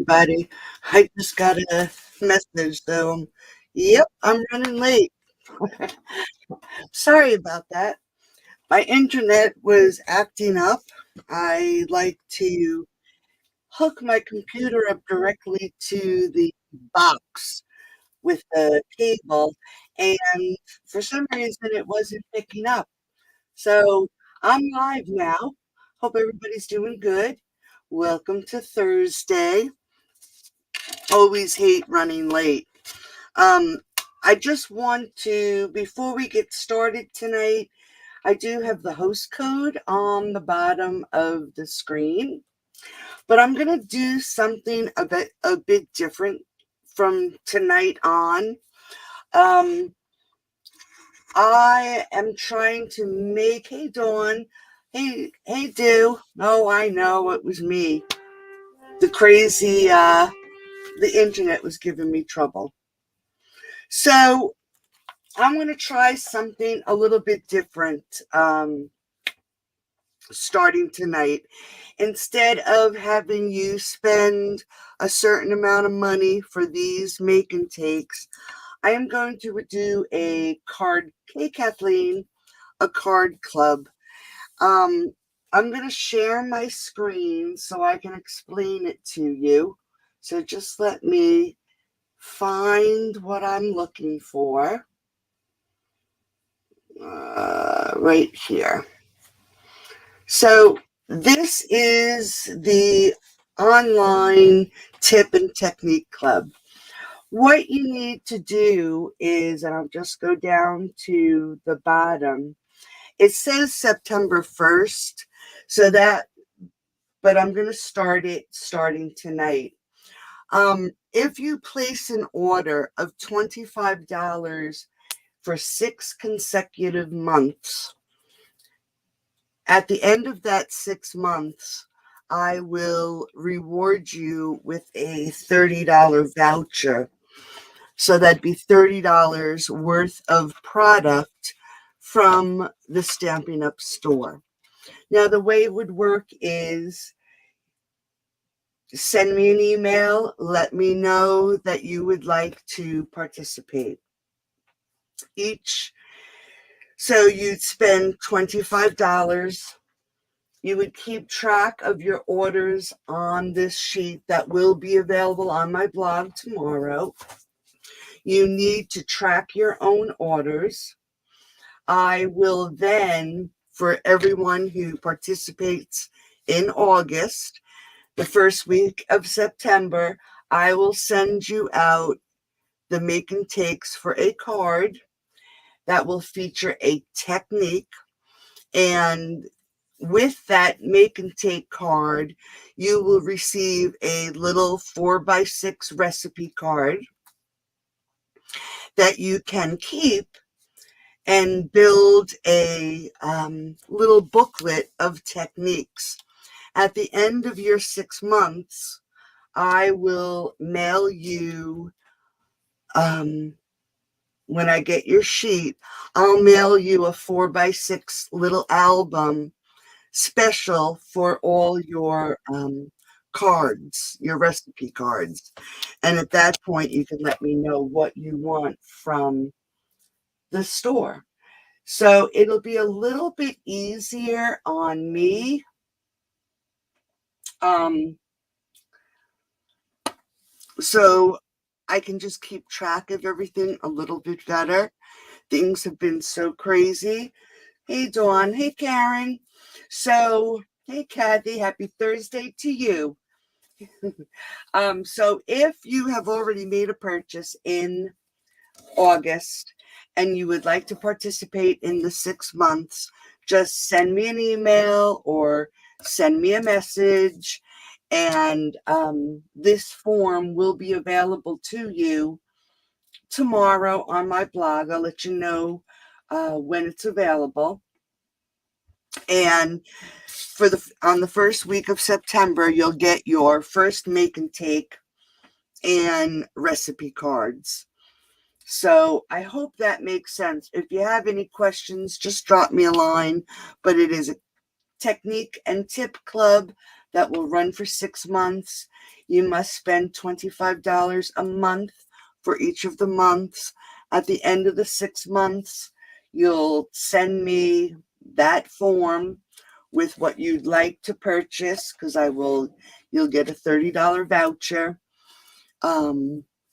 everybody. I just got a message, so yep, I'm running late. Sorry about that. My internet was acting up. I like to hook my computer up directly to the box with the cable, and for some reason it wasn't picking up. So I'm live now. Hope everybody's doing good. Welcome to Thursday. Always hate running late. Um, I just want to, before we get started tonight, I do have the host code on the bottom of the screen, but I'm going to do something a bit different from tonight on. Um, I am trying to make, hey Dawn, hey Do. Oh, I know it was me. The crazy, the internet was giving me trouble. So I'm going to try something a little bit different starting tonight. Instead of having you spend a certain amount of money for these make and takes, I am going to do a card, hey Kathleen, a card club. I'm going to share my screen so I can explain it to you. So just let me find what I'm looking for. Right here. So this is the online tip and technique club. What you need to do is, and I'll just go down to the bottom. It says September 1st, but I'm going to start it starting tonight. If you place an order of $25 for 6 consecutive months, at the end of that 6 months, I will reward you with a $30 voucher. So that'd be $30 worth of product from the Stampin' Up store. Now, the way it would work is send me an email, let me know that you would like to participate. So you'd spend $25. You would keep track of your orders on this sheet that will be available on my blog tomorrow. You need to track your own orders. I will then, for everyone who participates in August, the first week of September, I will send you out the make and takes for a card that will feature a technique. And with that make and take card, you will receive a little 4x6 recipe card that you can keep and build a little booklet of techniques. At the end of your 6 months, I will mail you, when I get your sheet, I'll mail you a 4x6 little album special for all your cards, your recipe cards. And at that point, you can let me know what you want from the store. So it'll be a little bit easier on me. So I can just keep track of everything a little bit better. Things have been so crazy. Hey, Dawn. Hey, Karen. So, hey, Kathy. Happy Thursday to you. So if you have already made a purchase in August and you would like to participate in the 6 months, just send me an email or send me a message, and this form will be available to you tomorrow on my blog. I'll let you know when it's available. And on the first week of September, you'll get your first make and take and recipe cards. So I hope that makes sense. If you have any questions, just drop me a line. But it is Technique and Tip Club that will run for 6 months. You must spend $25 a month for each of the months. At the end of the 6 months, you'll send me that form with what you'd like to purchase, because you'll get a $30 voucher.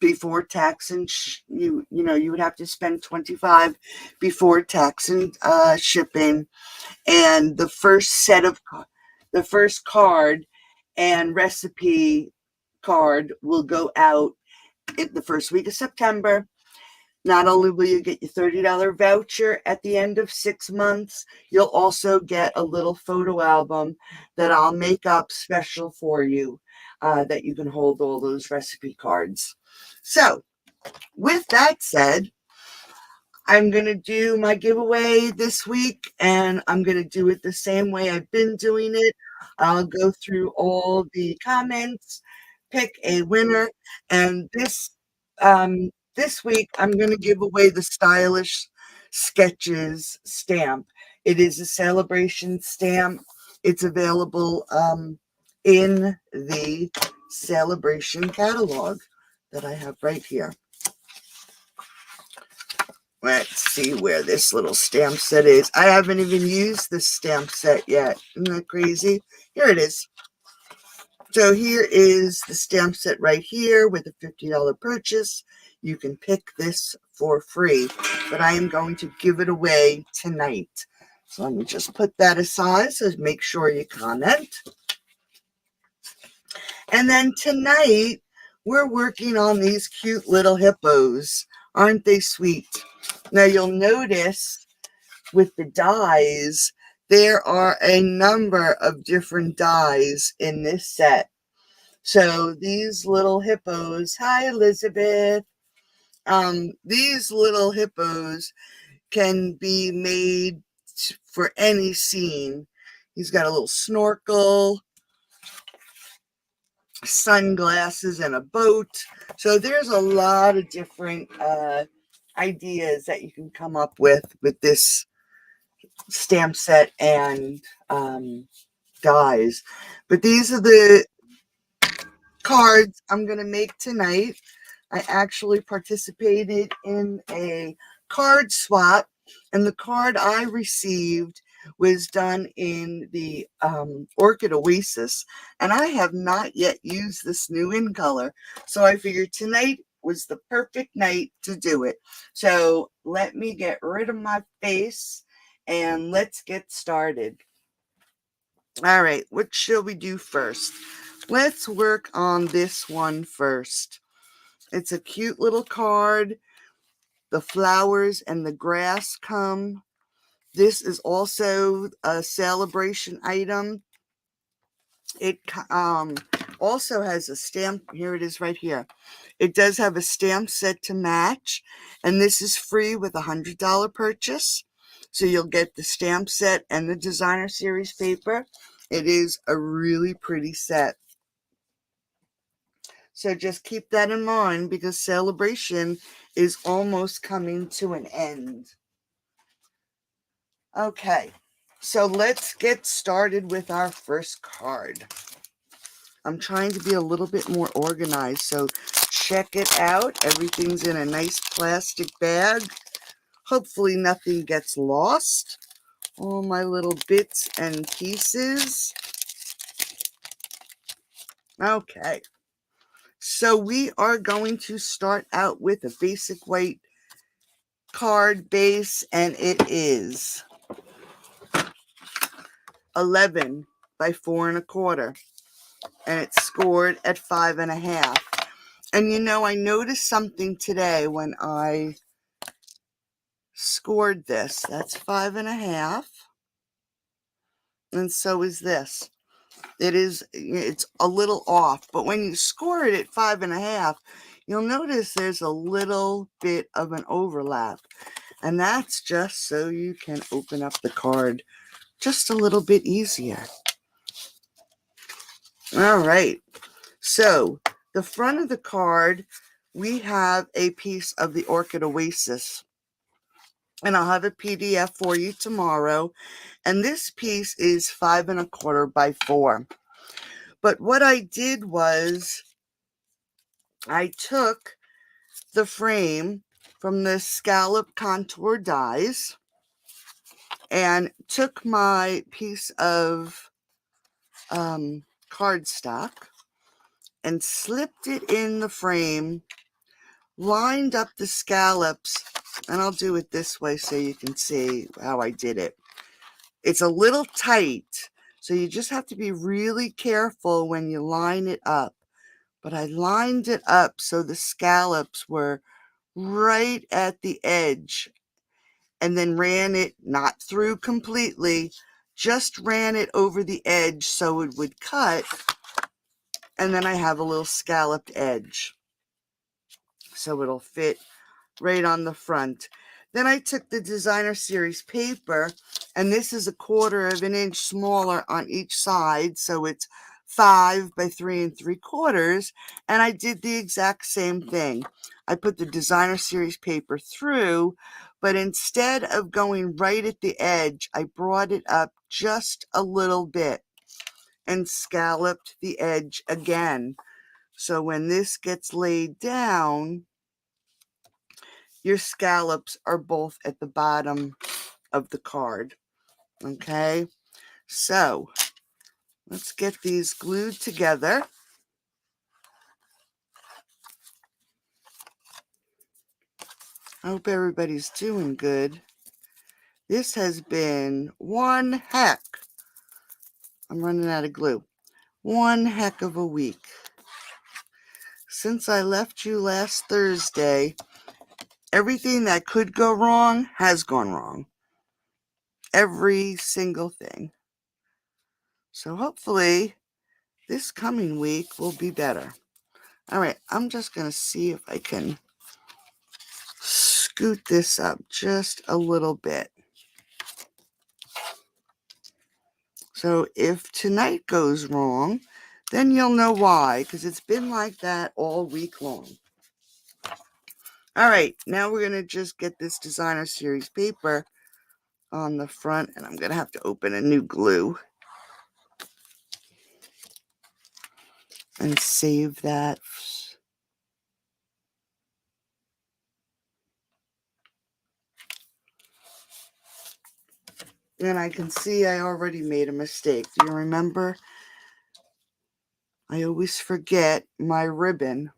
Before tax and you would have to spend 25 before tax and shipping. And the first card and recipe card will go out in the first week of September. Not only will you get your $30 voucher at the end of 6 months, you'll also get a little photo album that I'll make up special for you, that you can hold all those recipe cards. So, with that said, I'm going to do my giveaway this week, and I'm going to do it the same way I've been doing it. I'll go through all the comments, pick a winner, and this week I'm going to give away the Stylish Sketches stamp. It is a Sale-a-Bration stamp. It's available in the Sale-a-Bration catalog that I have right here. Let's see where this little stamp set is. I haven't even used this stamp set yet. Isn't that crazy? Here it is. So here is the stamp set right here with a $50 purchase. You can pick this for free, but I am going to give it away tonight. So let me just put that aside, so make sure you comment. And then tonight, we're working on these cute little hippos. Aren't they sweet? Now you'll notice with the dies, there are a number of different dies in this set. So these little hippos, hi Elizabeth, these little hippos can be made for any scene. He's got a little snorkel, sunglasses, and a boat. So there's a lot of different ideas that you can come up with this stamp set and dies. But these are the cards I'm going to make tonight. I actually participated in a card swap, and the card I received was done in the Orchid Oasis, and I have not yet used this new in color, so I figured tonight was the perfect night to do it. So let me get rid of my face and let's get started. All right, what shall we do first? Let's work on this one first. It's a cute little card. The flowers and the grass come. This is also a Sale-a-Bration item. It also has a stamp. Here it is right here. It does have a stamp set to match, and this is free with a $100 purchase. So you'll get the stamp set and the designer series paper. It is a really pretty set. So just keep that in mind, because Sale-a-Bration is almost coming to an end. Okay, so let's get started with our first card. I'm trying to be a little bit more organized, so check it out. Everything's in a nice plastic bag. Hopefully nothing gets lost. All my little bits and pieces. Okay. So we are going to start out with a basic white card base, and it is 11 by 4 1/4, and it's scored at 5 1/2. And I noticed something today when I scored this. That's 5 1/2, and so is this. It's a little off, but when you score it at 5 1/2, you'll notice there's a little bit of an overlap, and that's just so you can open up the card just a little bit easier. All right, so the front of the card, we have a piece of the Orchid Oasis, and I'll have a PDF for you tomorrow. And this piece is 5 1/4 by 4. But what I did was I took the frame from the scallop contour dies and took my piece of cardstock and slipped it in the frame, lined up the scallops, and I'll do it this way so you can see how I did it. It's a little tight, so you just have to be really careful when you line it up. But I lined it up so the scallops were right at the edge, and then ran it not through completely, just ran it over the edge so it would cut, and then I have a little scalloped edge so it'll fit right on the front. Then I took the designer series paper, and this is 1/4 of an inch smaller on each side, so it's 5 by 3 3/4, and I did the exact same thing. I put the designer series paper through, but instead of going right at the edge, I brought it up just a little bit and scalloped the edge again. So when this gets laid down, your scallops are both at the bottom of the card. Okay, so let's get these glued together. I hope everybody's doing good. This has been one heck. I'm running out of glue. One heck of a week. Since I left you last Thursday, everything that could go wrong has gone wrong. Every single thing. So hopefully this coming week will be better. All right, I'm just going to see if I can scoot this up just a little bit. So if tonight goes wrong, then you'll know why, because it's been like that all week long. All right, now we're going to just get this designer series paper on the front, and I'm going to have to open a new glue and save that. And I can see I already made a mistake. Do you remember? I always forget my ribbon.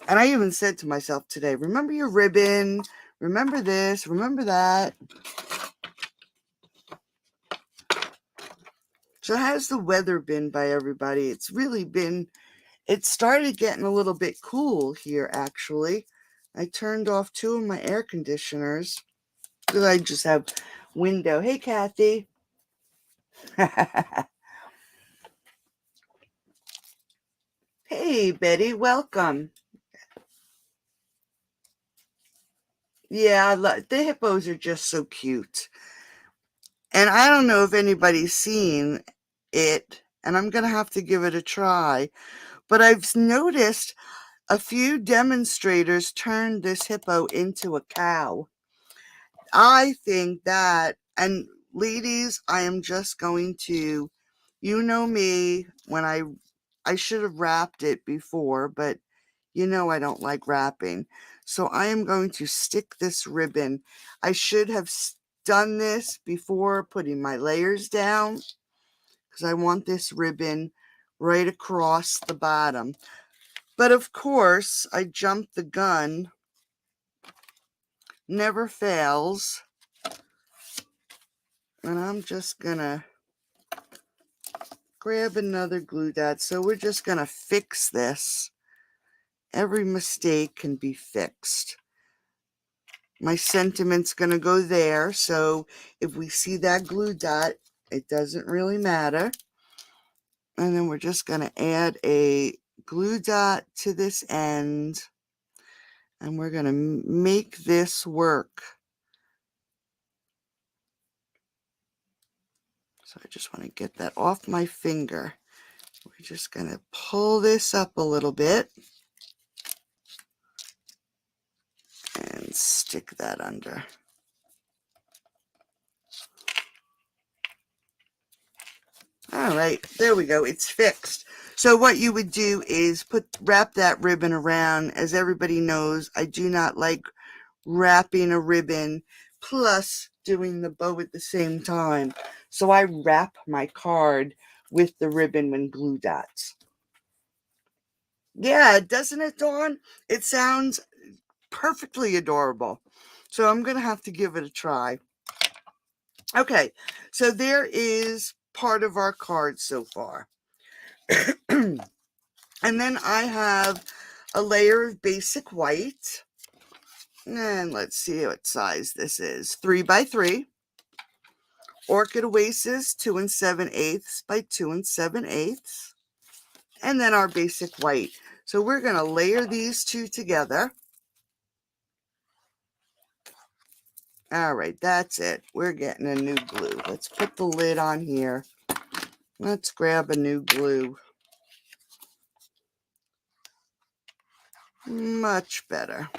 And I even said to myself today, remember your ribbon, remember this, remember that. So how's the weather been by everybody? It's really been, it started getting a little bit cool here, actually. I turned off 2 of my air conditioners because I just have window. Hey, Kathy. Hey, Betty, welcome. Yeah, the hippos are just so cute. And I don't know if anybody's seen it, and I'm going to have to give it a try. But I've noticed a few demonstrators turned this hippo into a cow. I think that, and ladies, I am just going to, you know me, when I should have wrapped it before, but you know I don't like wrapping. So I am going to stick this ribbon. I should have done this before putting my layers down, because I want this ribbon right across the bottom. But of course, I jumped the gun. Never fails. And I'm just gonna grab another glue dot. So we're just gonna fix this. Every mistake can be fixed. My sentiment's gonna go there. So if we see that glue dot, it doesn't really matter. And then we're just gonna add a glue dot to this end. And we're gonna make this work. So I just want to get that off my finger. We're just going to pull this up a little bit. and stick that under. All right, there we go. It's fixed. So what you would do is wrap that ribbon around. As everybody knows, I do not like wrapping a ribbon plus doing the bow at the same time. So I wrap my card with the ribbon and glue dots. Yeah, doesn't it, Dawn? It sounds perfectly adorable. So I'm going to have to give it a try. Okay, so there is part of our card so far. And then I have a layer of basic white. And let's see what size this is. 3 by 3. Orchid Oasis 2 7/8 by 2 7/8. And then our basic white. So we're going to layer these two together. All right, that's it. We're getting a new glue. Let's put the lid on here. Let's grab a new glue. Much better.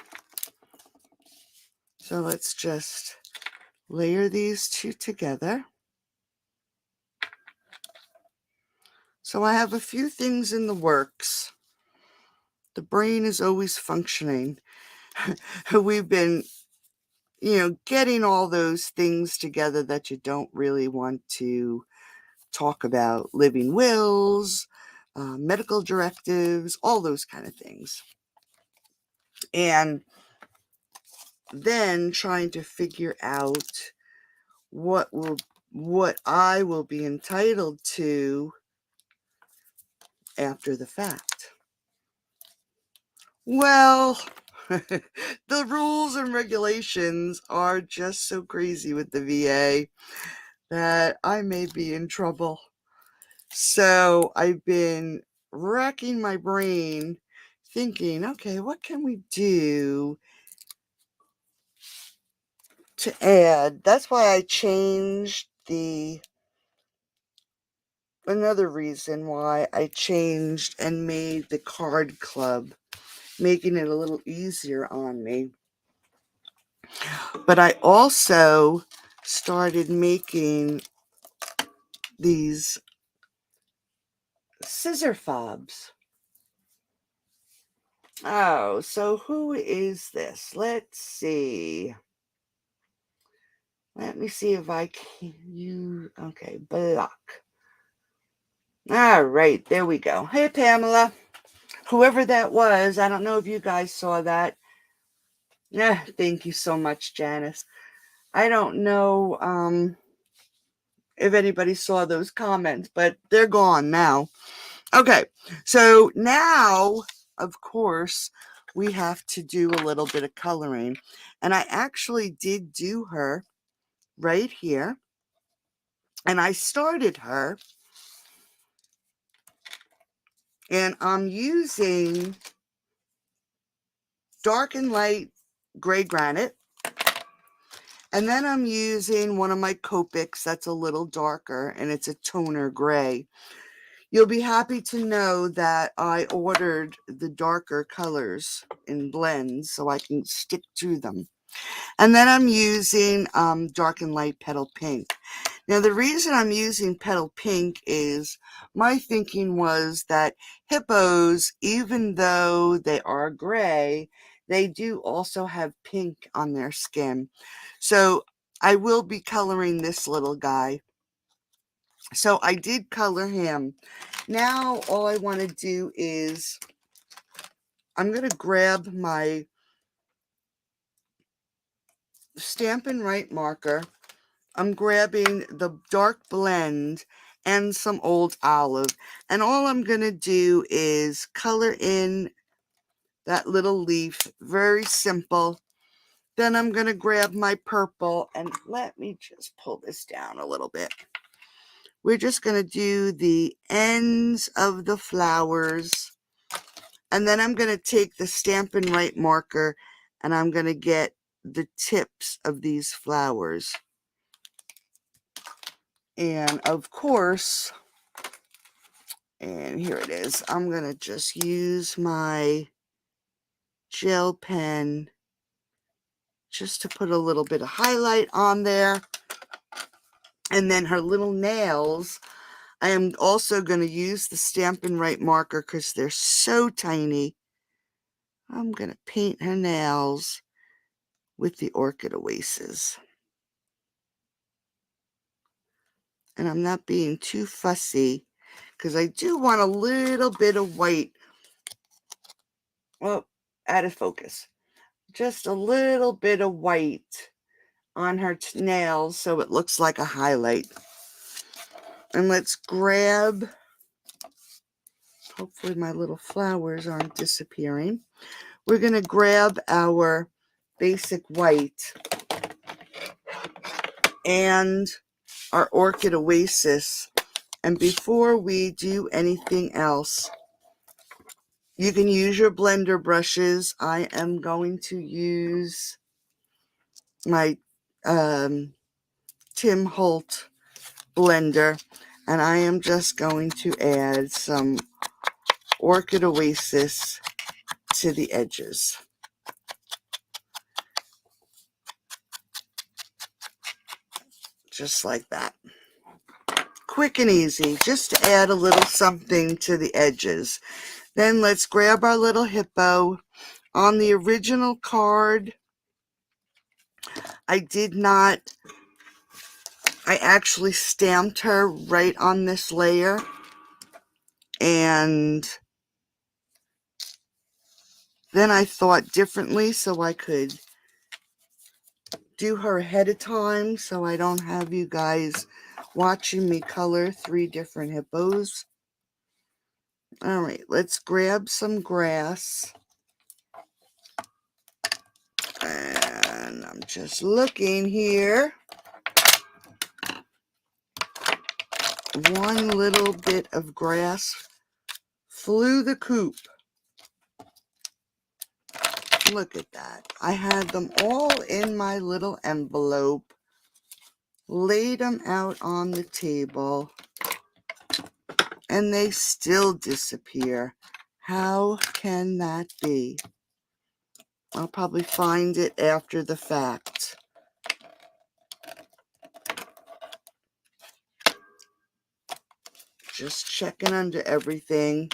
So let's just layer these two together. So I have a few things in the works. The brain is always functioning. We've been, getting all those things together that you don't really want to talk about. Living wills, medical directives, all those kind of things. And then trying to figure out what I will be entitled to after the fact. Well, the rules and regulations are just so crazy with the VA that I may be in trouble. So I've been racking my brain thinking, okay, what can we do to add? That's why I changed another reason why I changed and made the card club, making it a little easier on me. But I also started making these scissor fobs. Oh, so who is this? Let's see. Let me see if I can okay, block. All right, there we go. Hey, Pamela. Whoever that was, I don't know if you guys saw that. Yeah, thank you so much, Janice. I don't know if anybody saw those comments, but they're gone now. Okay, so now, of course, we have to do a little bit of coloring. And I actually did do her right here. And I started her. And I'm using dark and light gray granite. And then I'm using one of my Copics that's a little darker, and it's a toner gray. You'll be happy to know that I ordered the darker colors in blends so I can stick to them. And then I'm using dark and light petal pink. Now, the reason I'm using petal pink is my thinking was that hippos, even though they are gray, they do also have pink on their skin. So I will be coloring this little guy. So I did color him. Now all I want to do is I'm going to grab my Stampin' Right marker. I'm grabbing the dark blend and some old olive. And all I'm going to do is color in that little leaf. Very simple. Then I'm going to grab my purple, and let me just pull this down a little bit. We're just going to do the ends of the flowers. And then I'm going to take the Stampin' Right marker and I'm going to get the tips of these flowers. And of course, and here it is, I'm going to just use my gel pen just to put a little bit of highlight on there. And then her little nails, I am also going to use the Stampin' Right marker because they're so tiny. I'm going to paint her nails with the Orchid Oasis. And I'm not being too fussy because I do want a little bit of white. Well, out of focus. Just a little bit of white on her nails so it looks like a highlight. And let's grab, hopefully my little flowers aren't disappearing. We're going to grab our basic white and our Orchid Oasis. And before we do anything else, you can use your blender brushes. I am going to use my Tim Holt blender, and I am just going to add some Orchid Oasis to the edges. Just like that. Quick and easy, just to add a little something to the edges. Then let's grab our little hippo. On the original card, I actually stamped her right on this layer, and then I thought differently so I could do her ahead of time so I don't have you guys watching me color 3 different hippos. All right, let's grab some grass. And I'm just looking here. One little bit of grass flew the coop. Look at that. I had them all in my little envelope, laid them out on the table, and they still disappear. How can that be? I'll probably find it after the fact. Just checking under everything.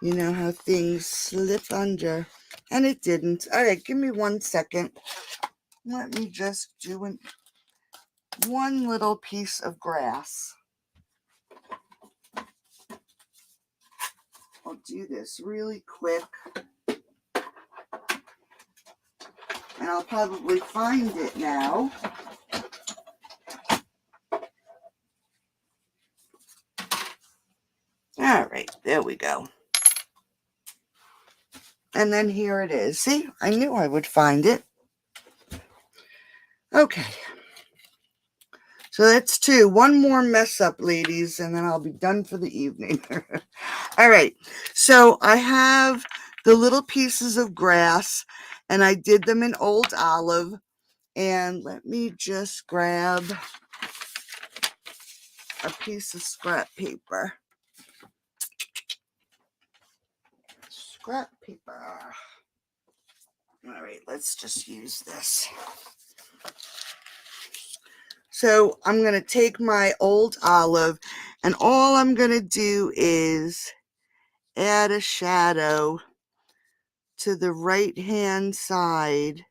You know how things slip under. And it didn't. All right, give me 1 second. Let me just do one little piece of grass. I'll do this really quick. And I'll probably find it now. All right, there we go. And then here it is. See, I knew I would find it. Okay. So that's 2. One more mess up, ladies, and then I'll be done for the evening. All right. So I have the little pieces of grass, and I did them in Old Olive. And let me just grab a piece of scrap paper. Scrap paper. All right, let's just use this. So I'm going to take my Old Olive, and all I'm going to do is add a shadow to the right-hand side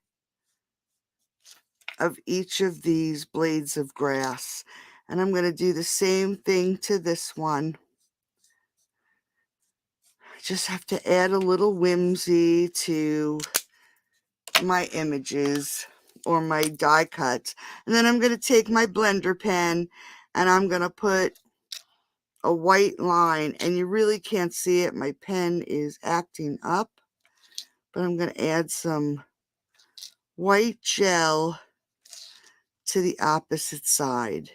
of each of these blades of grass. And I'm going to do the same thing to this one. I just have to add a little whimsy to my images or my die cuts. And then I'm going to take my blender pen and I'm going to put a white line, and you really can't see it. My pen is acting up, but I'm going to add some white gel to the opposite side.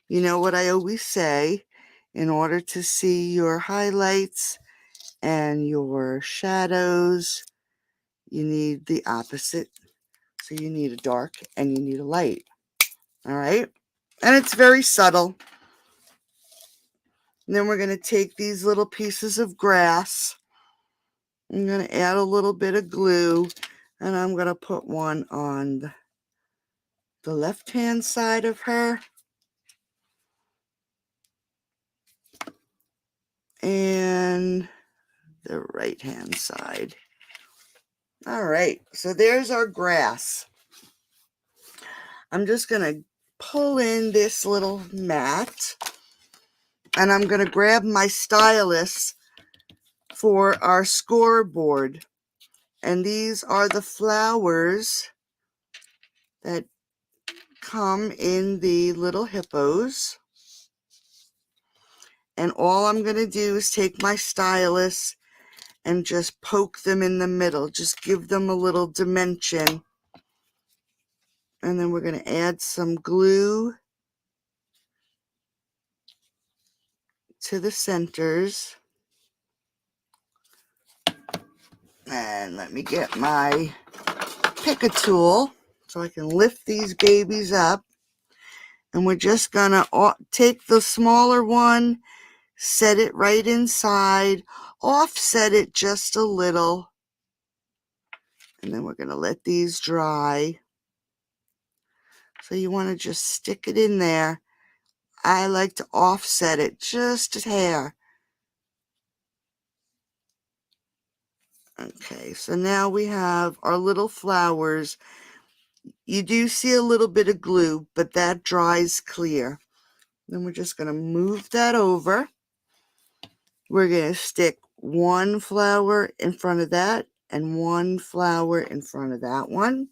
You know what I always say, in order to see your highlights and your shadows, you need the opposite. So you need a dark and you need a light. All right. And it's very subtle. And then we're going to take these little pieces of grass. I'm going to add a little bit of glue. And I'm going to put one on the left-hand side of her. And the right-hand side. All right, so there's our grass. I'm just going to pull in this little mat, and I'm going to grab my stylus for our scoreboard. And these are the flowers that come in the little hippos. And all I'm going to do is take my stylus and just poke them in the middle. Just give them a little dimension. And then we're going to add some glue to the centers. And let me get my pick a tool so I can lift these babies up. And we're just going to take the smaller one, set it right inside, offset it just a little. And then we're going to let these dry. So you want to just stick it in there. I like to offset it just a hair. Okay, so now we have our little flowers. You do see a little bit of glue, but that dries clear. Then we're just going to move that over. We're going to stick one flower in front of that and one flower in front of that one.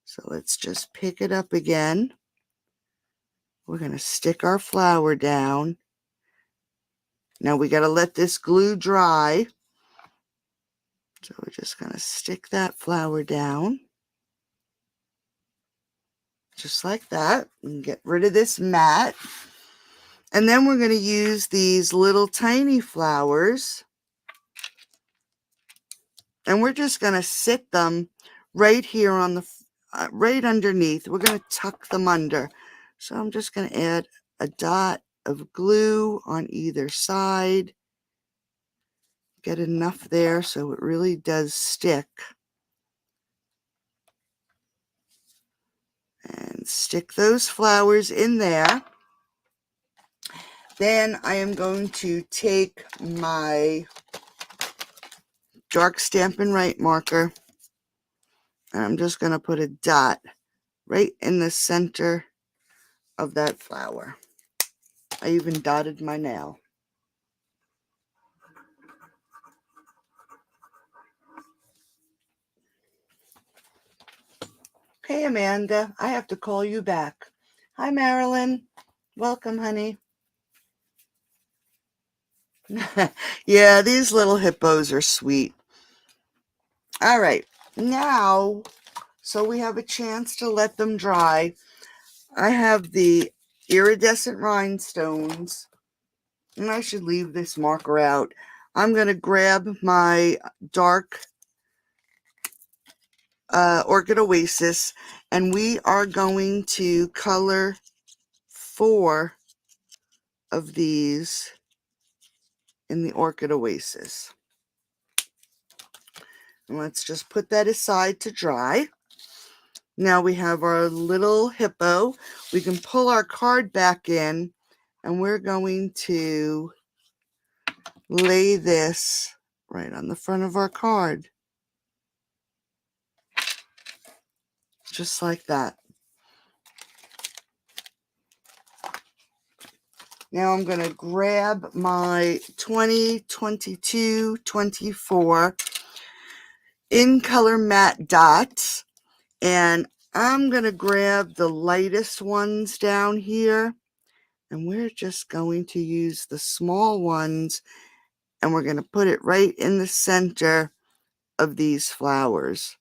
So let's just pick it up again. We're going to stick our flower down. Now we got to let this glue dry. So we're just going to stick that flower down. Just like that. And get rid of this mat. And then we're going to use these little tiny flowers. And we're just going to sit them right here on the, right underneath. We're going to tuck them under. So I'm just going to add a dot of glue on either side. Get enough there so it really does stick. And stick those flowers in there. Then I am going to take my dark Stampin' Write marker, and I'm just going to put a dot right in the center of that flower. I even dotted my nail. Hey Amanda, I have to call you back. Hi Marilyn. Welcome, honey. Yeah, these little hippos are sweet. All right, now, so we have a chance to let them dry. I have the iridescent rhinestones, and I should leave this marker out. I'm going to grab my dark Orchid Oasis, and we are going to color 4 of these in the Orchid Oasis. And let's just put that aside to dry. Now we have our little hippo. We can pull our card back in, and we're going to lay this right on the front of our card. Just like that. Now I'm going to grab my 2022-24 in color matte dots, and I'm going to grab the lightest ones down here, and we're just going to use the small ones, and we're going to put it right in the center of these flowers.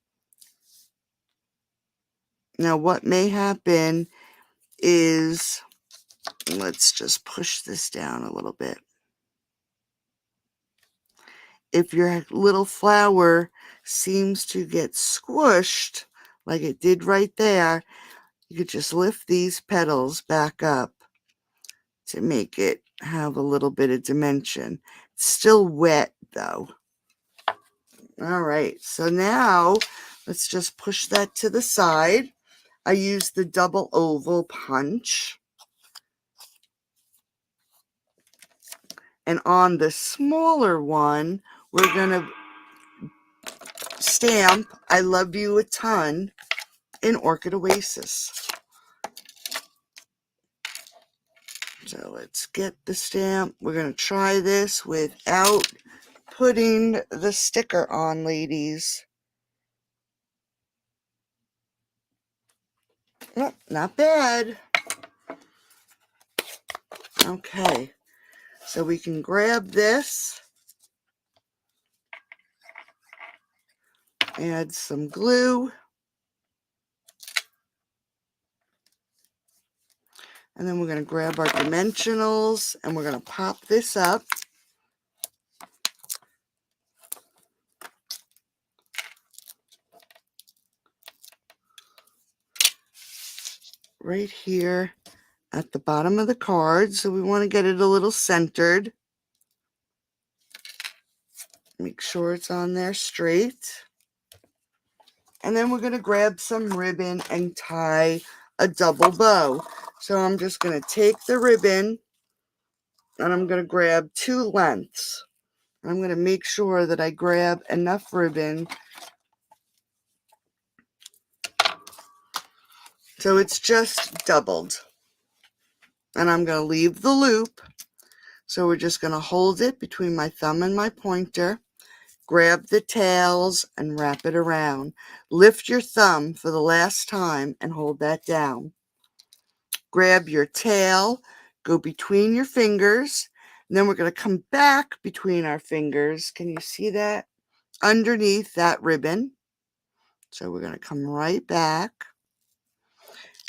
Now what may happen is, let's just push this down a little bit. If your little flower seems to get squished, like it did right there, you could just lift these petals back up to make it have a little bit of dimension. It's still wet though. All right, so now Let's just push that to the side. I use the double oval punch. And on the smaller one, we're going to stamp I love you a ton in Orchid Oasis. So let's get the stamp. We're going to try this without putting the sticker on, ladies. Oh, not bad. Okay, so we can grab this, add some glue, and then we're going to grab our dimensionals and we're going to pop this up. Right here at the bottom of the card, so we want to get it a little centered. Make sure it's on there straight. And then we're going to grab some ribbon and tie a double bow. So I'm just going to take the ribbon and I'm going to grab 2 lengths. I'm going to make sure that I grab enough ribbon so it's just doubled. And I'm going to leave the loop. So we're just going to hold it between my thumb and my pointer. Grab the tails and wrap it around. Lift your thumb for the last time and hold that down. Grab your tail, go between your fingers, and then we're going to come back between our fingers. Can you see that? Underneath that ribbon. So we're going to come right back.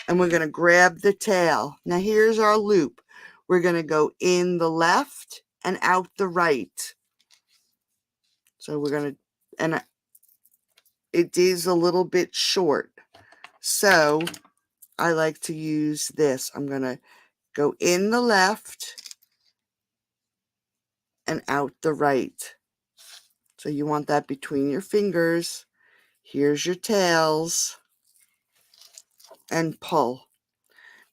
And we're going to grab the tail. Now here's our loop. We're going to go in the left and out the right. So we're going to, and it is a little bit short. So I like to use this. I'm going to go in the left and out the right. So you want that between your fingers. Here's your tails. And pull.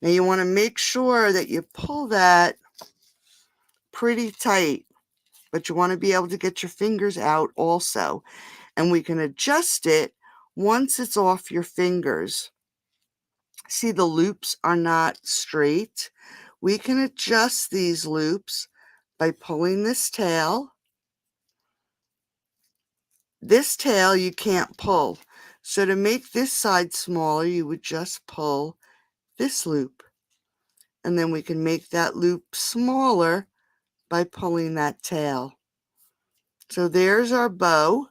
Now you want to make sure that you pull that pretty tight, but you want to be able to get your fingers out also. And we can adjust it once it's off your fingers. See, the loops are not straight. We can adjust these loops by pulling this tail. This tail you can't pull. So to make this side smaller, you would just pull this loop. And then we can make that loop smaller by pulling that tail. So there's our bow.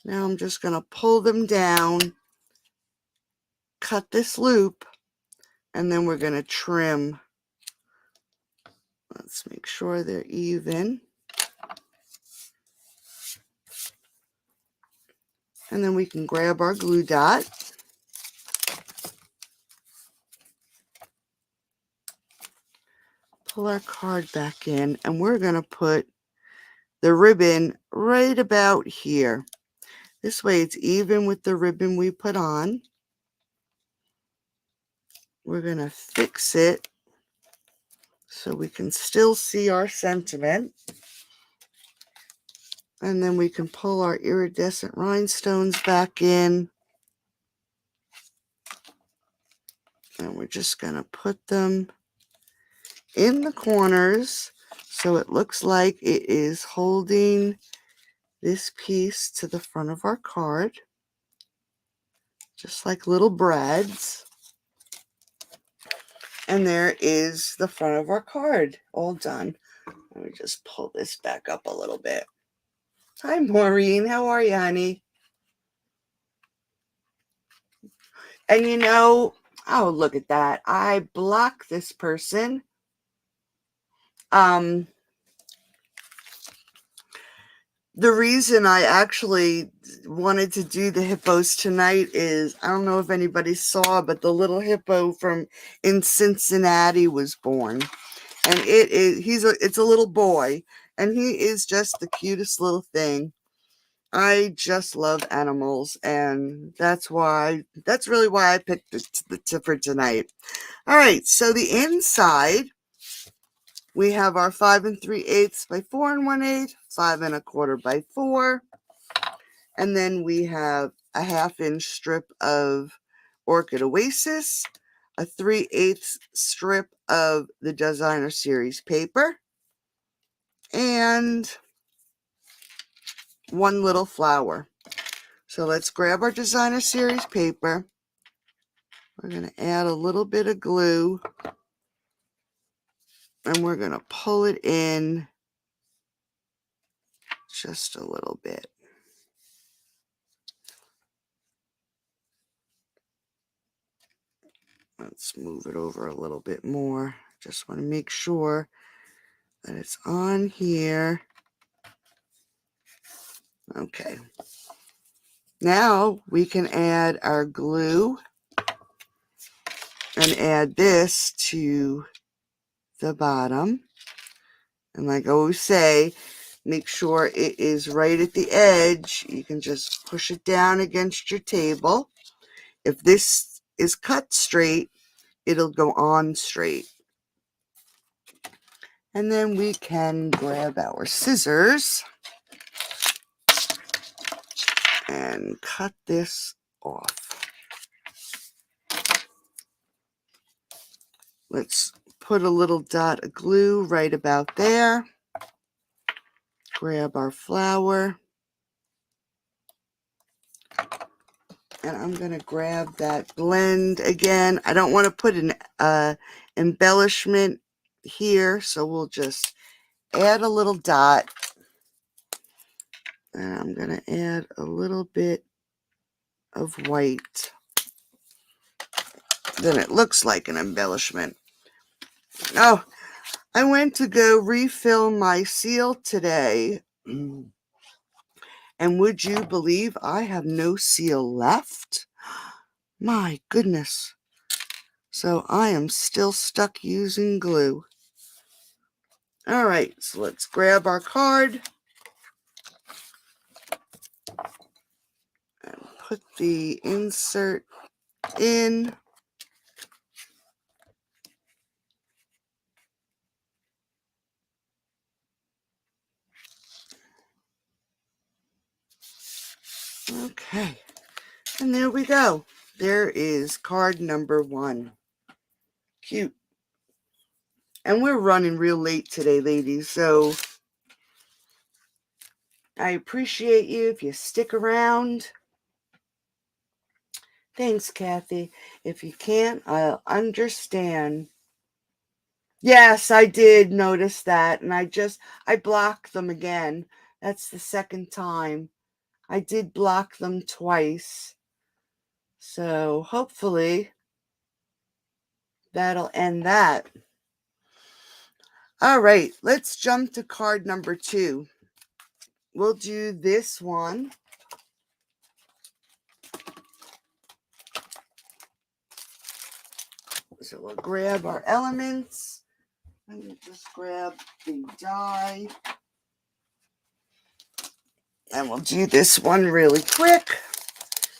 Now I'm just going to pull them down, cut this loop, and then we're going to trim. Let's make sure they're even. And then we can grab our glue dot. Pull our card back in, and we're going to put the ribbon right about here. This way it's even with the ribbon we put on. We're going to fix it so we can still see our sentiment. And then we can pull our iridescent rhinestones back in. And we're just going to put them in the corners so it looks like it is holding this piece to the front of our card. Just like little brads. And there is the front of our card all done. Let me just pull this back up a little bit. Hi, Maureen. How are you, honey? And you know, oh, look at that. I blocked this person. The reason I actually wanted to do the hippos tonight is, I don't know if anybody saw, but the little hippo in Cincinnati was born. And it's a little boy. And he is just the cutest little thing. I just love animals, and that's really why I picked this for tonight. All right, so the inside, we have our 5 3/8 by 4 1/8, 5 1/4 by 4, and then we have a 1/2 inch strip of Orchid Oasis, a 3/8 strip of the Designer Series paper, and one little flower. So let's grab our Designer Series paper. We're going to add a little bit of glue, and we're going to pull it in just a little bit. Let's move it over a little bit more. Just want to make sure that it's on here. Okay. Now we can add our glue and add this to the bottom. And like I always say, make sure it is right at the edge. You can just push it down against your table. If this is cut straight, it'll go on straight. And then we can grab our scissors and cut this off. Let's put a little dot of glue right about there. Grab our flower. And I'm going to grab that blend again. I don't want to put an embellishment here, so we'll just add a little dot. And I'm going to add a little bit of white. Then it looks like an embellishment. Oh, I went to go refill my seal today. And would you believe I have no seal left? My goodness. So I am still stuck using glue. All right, so let's grab our card and put the insert in. Okay, and there we go. There is card number 1. Cute. And we're running real late today, ladies, so I appreciate you if you stick around. Thanks, Kathy. If you can't, I'll understand. Yes, I did notice that, and I blocked them again. That's the second time. I did block them twice. So hopefully that'll end that. All right, let's jump to card number 2. We'll do this one. So we'll grab our elements. Let me just grab the die. And we'll do this one really quick.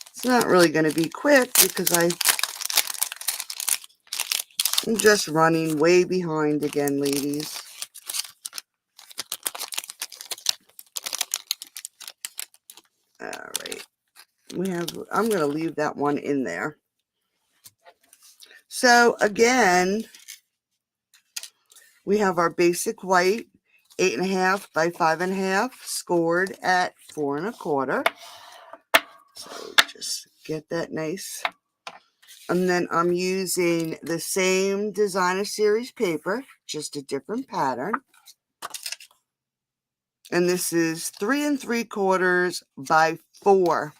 It's not really going to be quick because I'm just running way behind again, ladies. All right. I'm going to leave that one in there. So again, we have our basic white 8.5 by 5.5 scored at 4 1/4. So just get that nice. And then I'm using the same Designer Series paper, just a different pattern. And this is 3 3/4 by 4.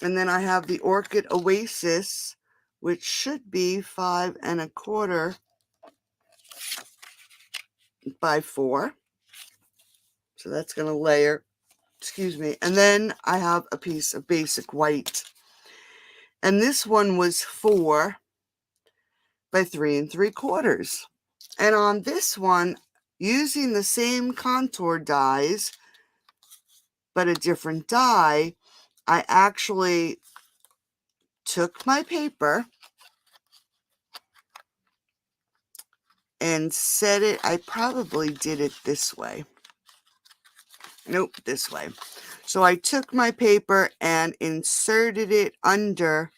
And then I have the Orchid Oasis, which should be 5 1/4 by 4. So that's going to layer, excuse me. And then I have a piece of basic white. And this one was 4 by 3 3/4. And on this one, using the same contour dies, but a different die, I actually took my paper and set it. I probably did it this way. Nope, this way. So I took my paper and inserted it under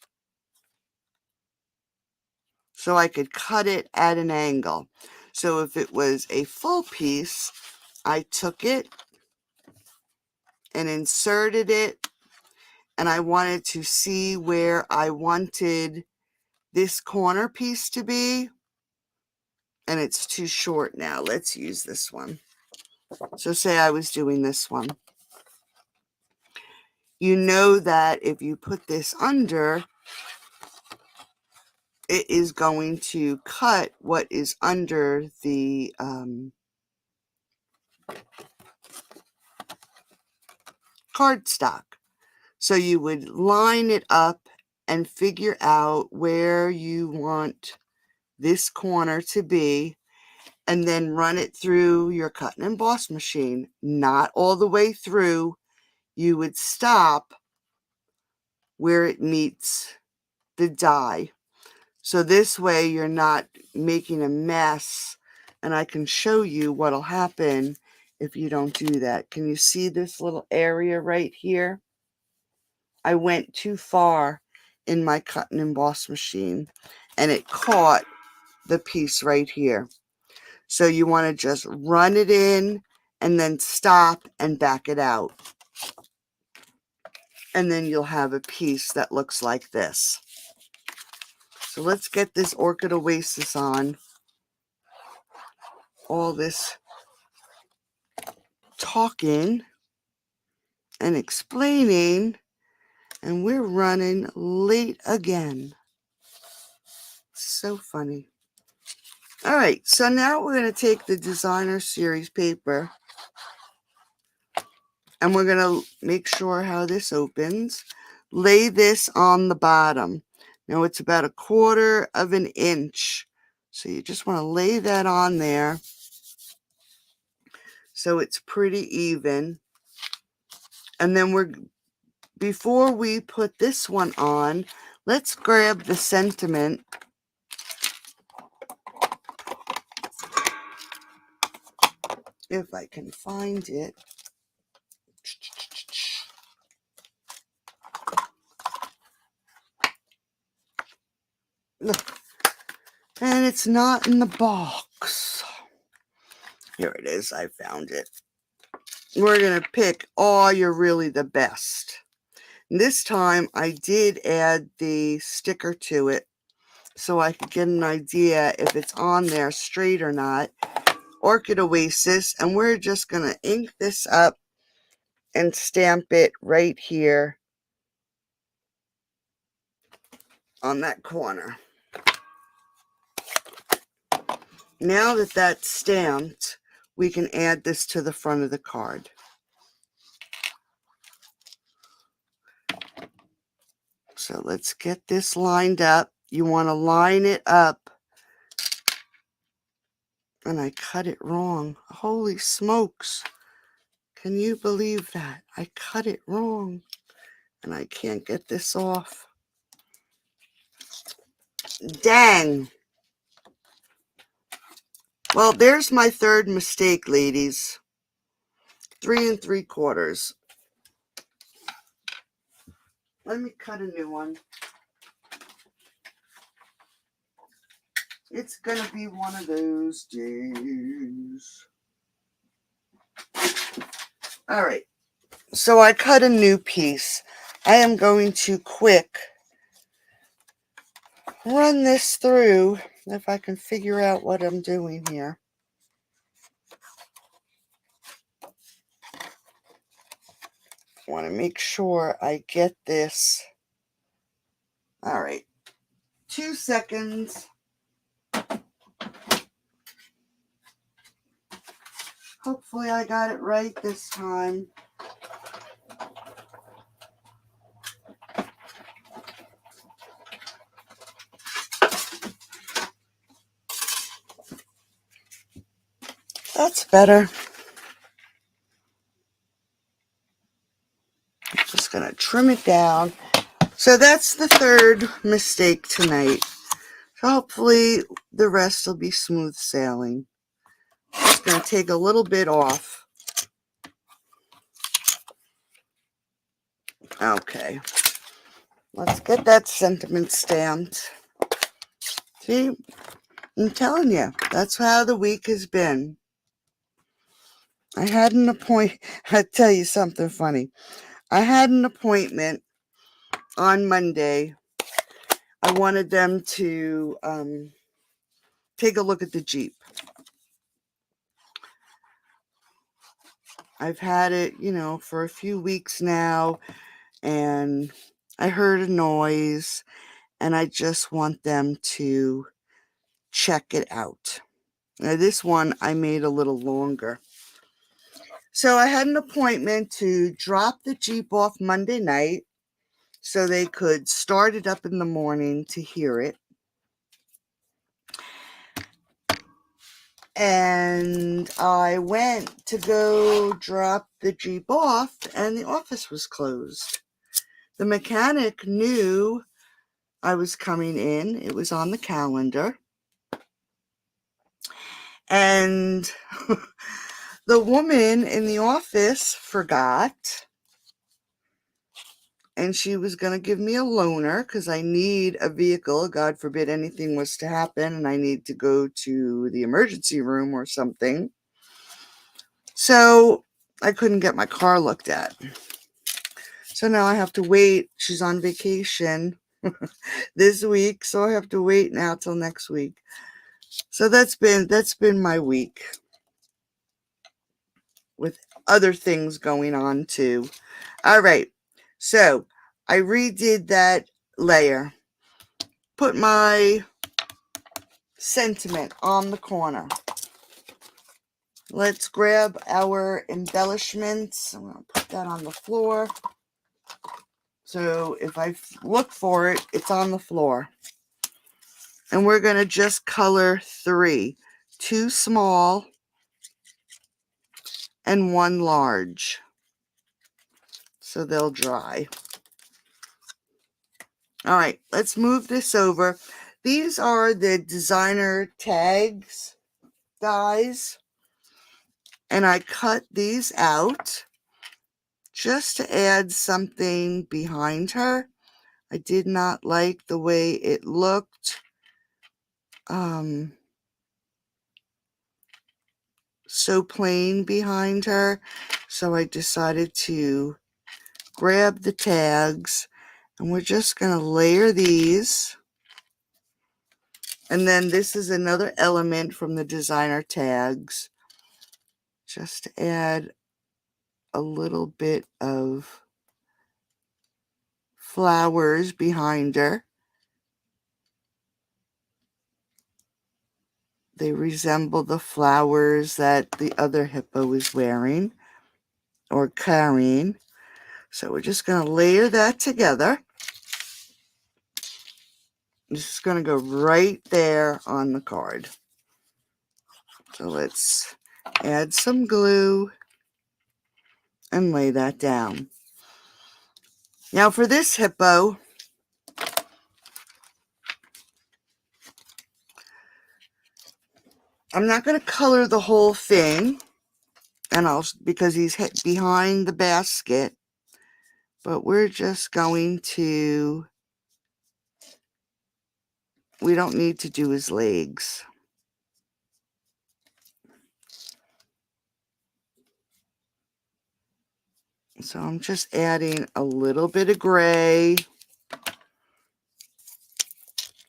so I could cut it at an angle. So if it was a full piece, I took it and inserted it, and I wanted to see where I wanted this corner piece to be, and it's too short now. Let's use this one. So say I was doing this one. You know that if you put this under, it is going to cut what is under the cardstock. So you would line it up and figure out where you want this corner to be, and then run it through your cut and emboss machine. Not all the way through. You would stop where it meets the die. So this way you're not making a mess, and I can show you what'll happen if you don't do that. Can you see this little area right here? I went too far in my cut and emboss machine, and it caught the piece right here. So you want to just run it in and then stop and back it out. And then you'll have a piece that looks like this. So let's get this Orchid Oasis on. All this talking and explaining, and we're running late again. So funny. All right, so now we're going to take the designer series paper, and we're going to make sure how this opens. Lay this on the bottom. Now it's about 1/4 of an inch. So you just want to lay that on there so it's pretty even. And then before we put this one on, let's grab the sentiment. If I can find it. Look. And it's not in the box. Here it is. I found it. We're going to pick, oh, you're really the best. And this time I did add the sticker to it so I could get an idea if it's on there straight or not. Orchid Oasis, and we're just going to ink this up and stamp it right here on that corner. Now that that's stamped, we can add this to the front of the card. So let's get this lined up. You want to line it up. And I cut it wrong. Holy smokes. Can you believe that? I cut it wrong. And I can't get this off. Dang. Well, there's my third mistake, ladies. 3 3/4. Let me cut a new one. It's going to be one of those days. All right. So I cut a new piece. I am going to quick run this through if I can figure out what I'm doing here. I want to make sure I get this. All right. 2 seconds. Hopefully I got it right this time. That's better. I'm just going to trim it down. So that's the third mistake tonight. So hopefully the rest will be smooth sailing. Just going to take a little bit off. Okay. Let's get that sentiment stamped. See, I'm telling you, that's how the week has been. I had an appointment. I'll tell you something funny. I had an appointment on Monday. I wanted them to take a look at the Jeep. I've had it, for a few weeks now, and I heard a noise, and I just want them to check it out. Now, this one I made a little longer. So I had an appointment to drop the Jeep off Monday night so they could start it up in the morning to hear it. And I went to go drop the Jeep off, and the office was closed. The mechanic knew I was coming in. It was on the calendar. And the woman in the office forgot. And she was going to give me a loaner because I need a vehicle. God forbid anything was to happen and I need to go to the emergency room or something. So I couldn't get my car looked at. So now I have to wait. She's on vacation this week, so I have to wait now till next week. So that's been my week with other things going on too. All right. So I redid that layer. Put my sentiment on the corner. Let's grab our embellishments. I'm going to put that on the floor. So if I look for it, it's on the floor. And we're going to just color 3. 2 small and 1 large. So they'll dry. All right, let's move this over. These are the designer tags, dies. And I cut these out just to add something behind her. I did not like the way it looked. So plain behind her. So I decided to grab the tags, and we're just going to layer these. And then this is another element from the designer tags, just to add a little bit of flowers behind her. They resemble the flowers that the other hippo is wearing or carrying. So we're just going to layer that together. This is going to go right there on the card. So let's add some glue and lay that down. Now for this hippo, I'm not going to color the whole thing, and because he's behind the basket, but we're just going to, we don't need to do his legs. So I'm just adding a little bit of gray.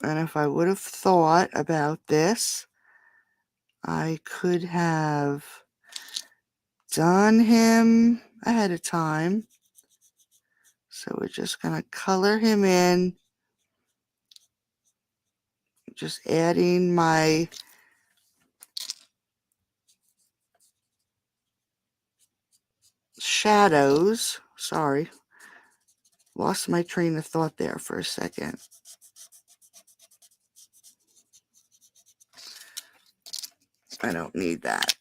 And if I would have thought about this, I could have done him ahead of time. So we're just going to color him in. Just adding my shadows. Sorry. Lost my train of thought there for a second. I don't need that.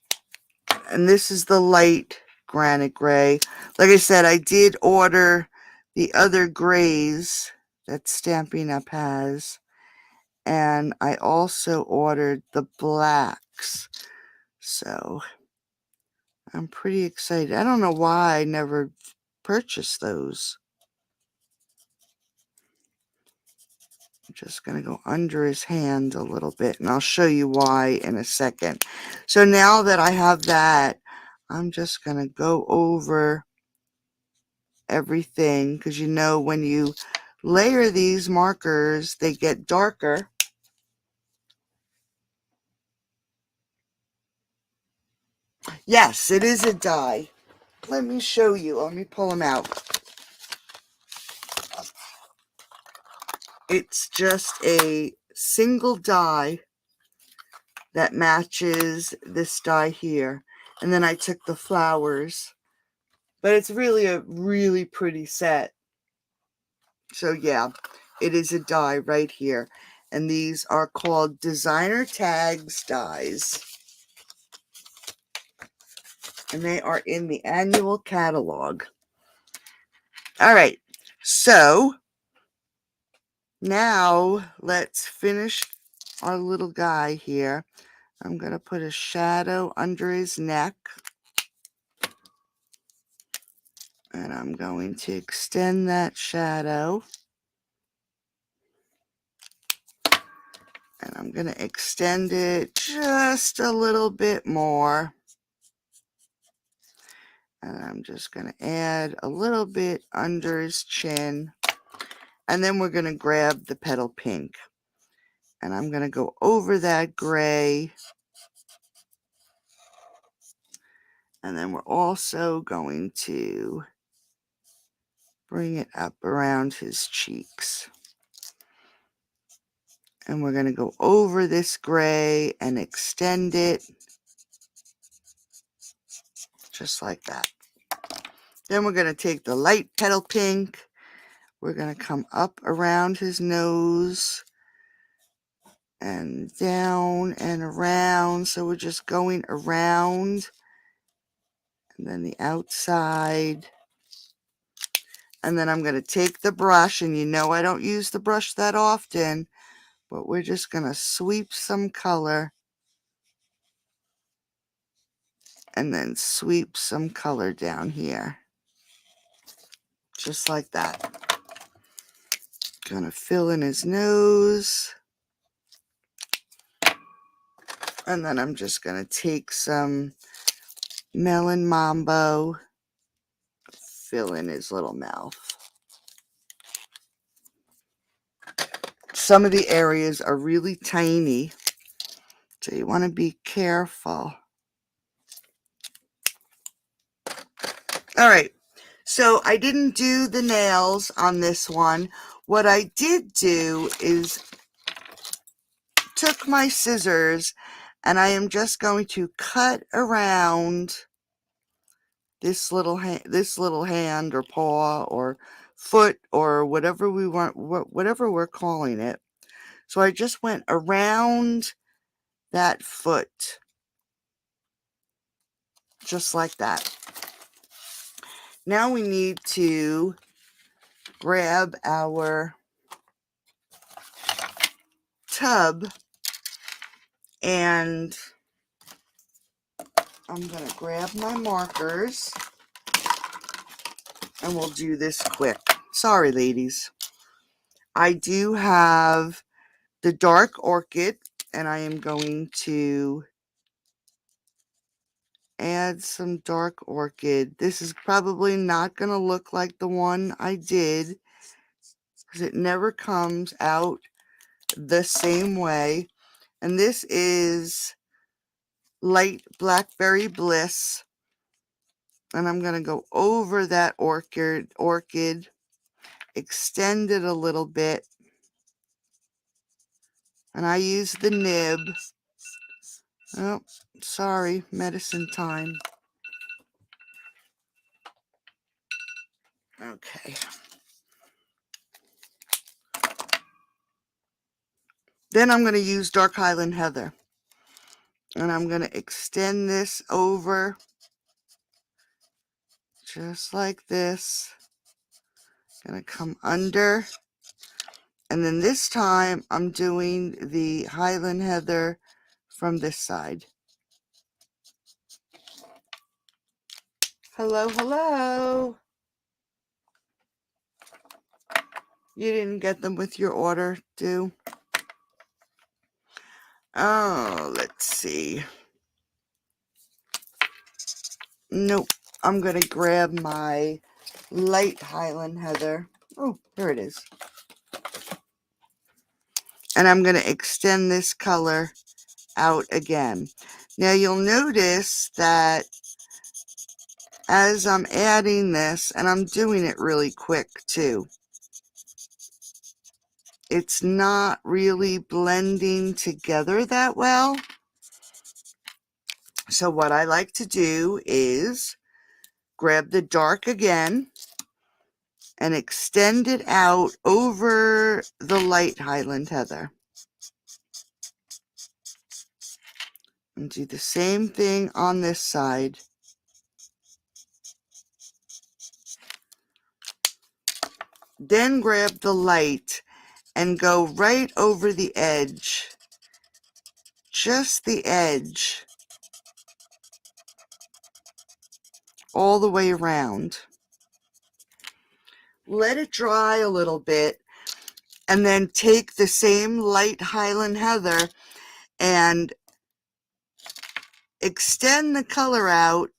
And this is the light granite gray. Like I said, I did order the other grays that Stampin' Up! Has. And I also ordered the blacks. So I'm pretty excited. I don't know why I never purchased those. I'm just going to go under his hand a little bit, and I'll show you why in a second. So now that I have that, I'm just going to go over everything, because you know when you layer these markers, they get darker. Yes, it is a die. Let me show you. Let me pull them out. It's just a single die that matches this die here. And then I took the flowers. But it's really a really pretty set. So yeah, it is a die right here. And these are called Designer Tags dies. And they are in the annual catalog. All right, so now let's finish our little guy here. I'm going to put a shadow under his neck. And I'm going to extend that shadow. And I'm going to extend it just a little bit more. And I'm just going to add a little bit under his chin. And then we're going to grab the petal pink. And I'm going to go over that gray. And then we're also going to bring it up around his cheeks. And we're going to go over this gray and extend it. Just like that. Then we're going to take the light petal pink. We're going to come up around his nose and down and around. So we're just going around and then the outside. And then I'm going to take the brush, and you know I don't use the brush that often, but we're just going to sweep some color and then sweep some color down here. Just like that. Gonna fill in his nose. And then I'm just gonna take some Melon Mambo, fill in his little mouth. Some of the areas are really tiny, so you want to be careful. All right, so I didn't do the nails on this one. What I did do is took my scissors, and I am just going to cut around this little hand or paw or foot or whatever we want, whatever we're calling it. So I just went around that foot, just like that. Now we need to grab our tub, and I'm going to grab my markers, and we'll do this quick. Sorry, ladies. I do have the dark orchid, and I am going to add some dark orchid. This is probably not going to look like the one I did, because it never comes out the same way. And this is Light Blackberry Bliss. And I'm going to go over that orchid, extend it a little bit. And I use the nib. Oh, sorry, medicine time. Okay. Then I'm going to use Dark Highland Heather. And I'm going to extend this over just like this. Going to come under. And then this time I'm doing the Highland Heather from this side. Hello, hello. You didn't get them with your order, do? Oh, let's see. Nope. I'm going to grab my light Highland Heather. Oh, here it is. And I'm going to extend this color out again. Now you'll notice that as I'm adding this, and I'm doing it really quick too, it's not really blending together that well. So what I like to do is grab the dark again and extend it out over the light Highland Heather. And do the same thing on this side. Then grab the light and go right over the edge. Just the edge. All the way around. Let it dry a little bit. And then take the same light Highland Heather and extend the color out,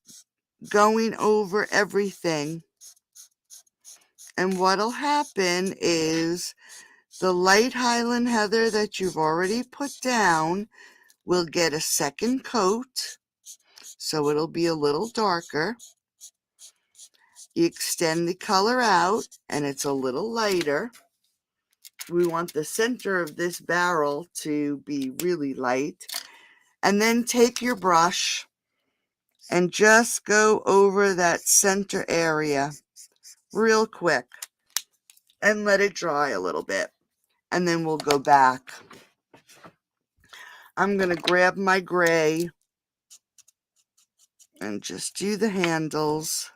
going over everything. And what'll happen is the light Highland Heather that you've already put down will get a second coat, so it'll be a little darker. You extend the color out and it's a little lighter. We want the center of this barrel to be really light. And then take your brush and just go over that center area real quick and let it dry a little bit. And then we'll go back. I'm going to grab my gray and just do the handles.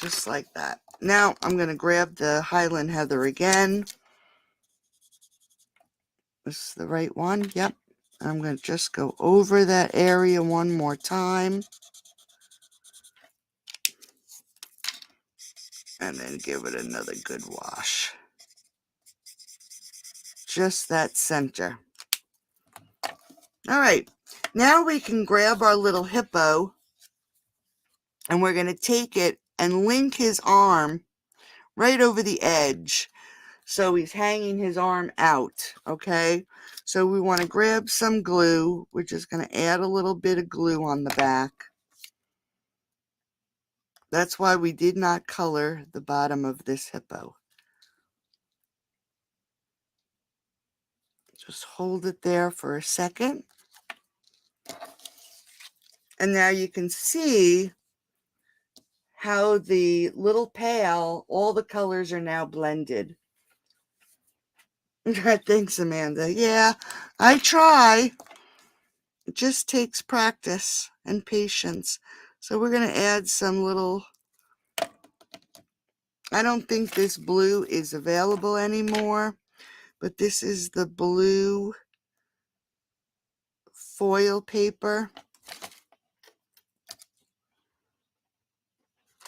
Just like that. Now I'm going to grab the Highland Heather again. This is the right one. Yep. I'm going to just go over that area one more time. And then give it another good wash. Just that center. All right. Now we can grab our little hippo and we're going to take it and link his arm right over the edge. So he's hanging his arm out, okay? So we want to grab some glue. We're just going to add a little bit of glue on the back. That's why we did not color the bottom of this hippo. Just hold it there for a second. And now you can see how the little pail, all the colors are now blended. Thanks, Amanda. Yeah, I try. It just takes practice and patience. So we're going to add some little, I don't think this blue is available anymore, but this is the blue foil paper.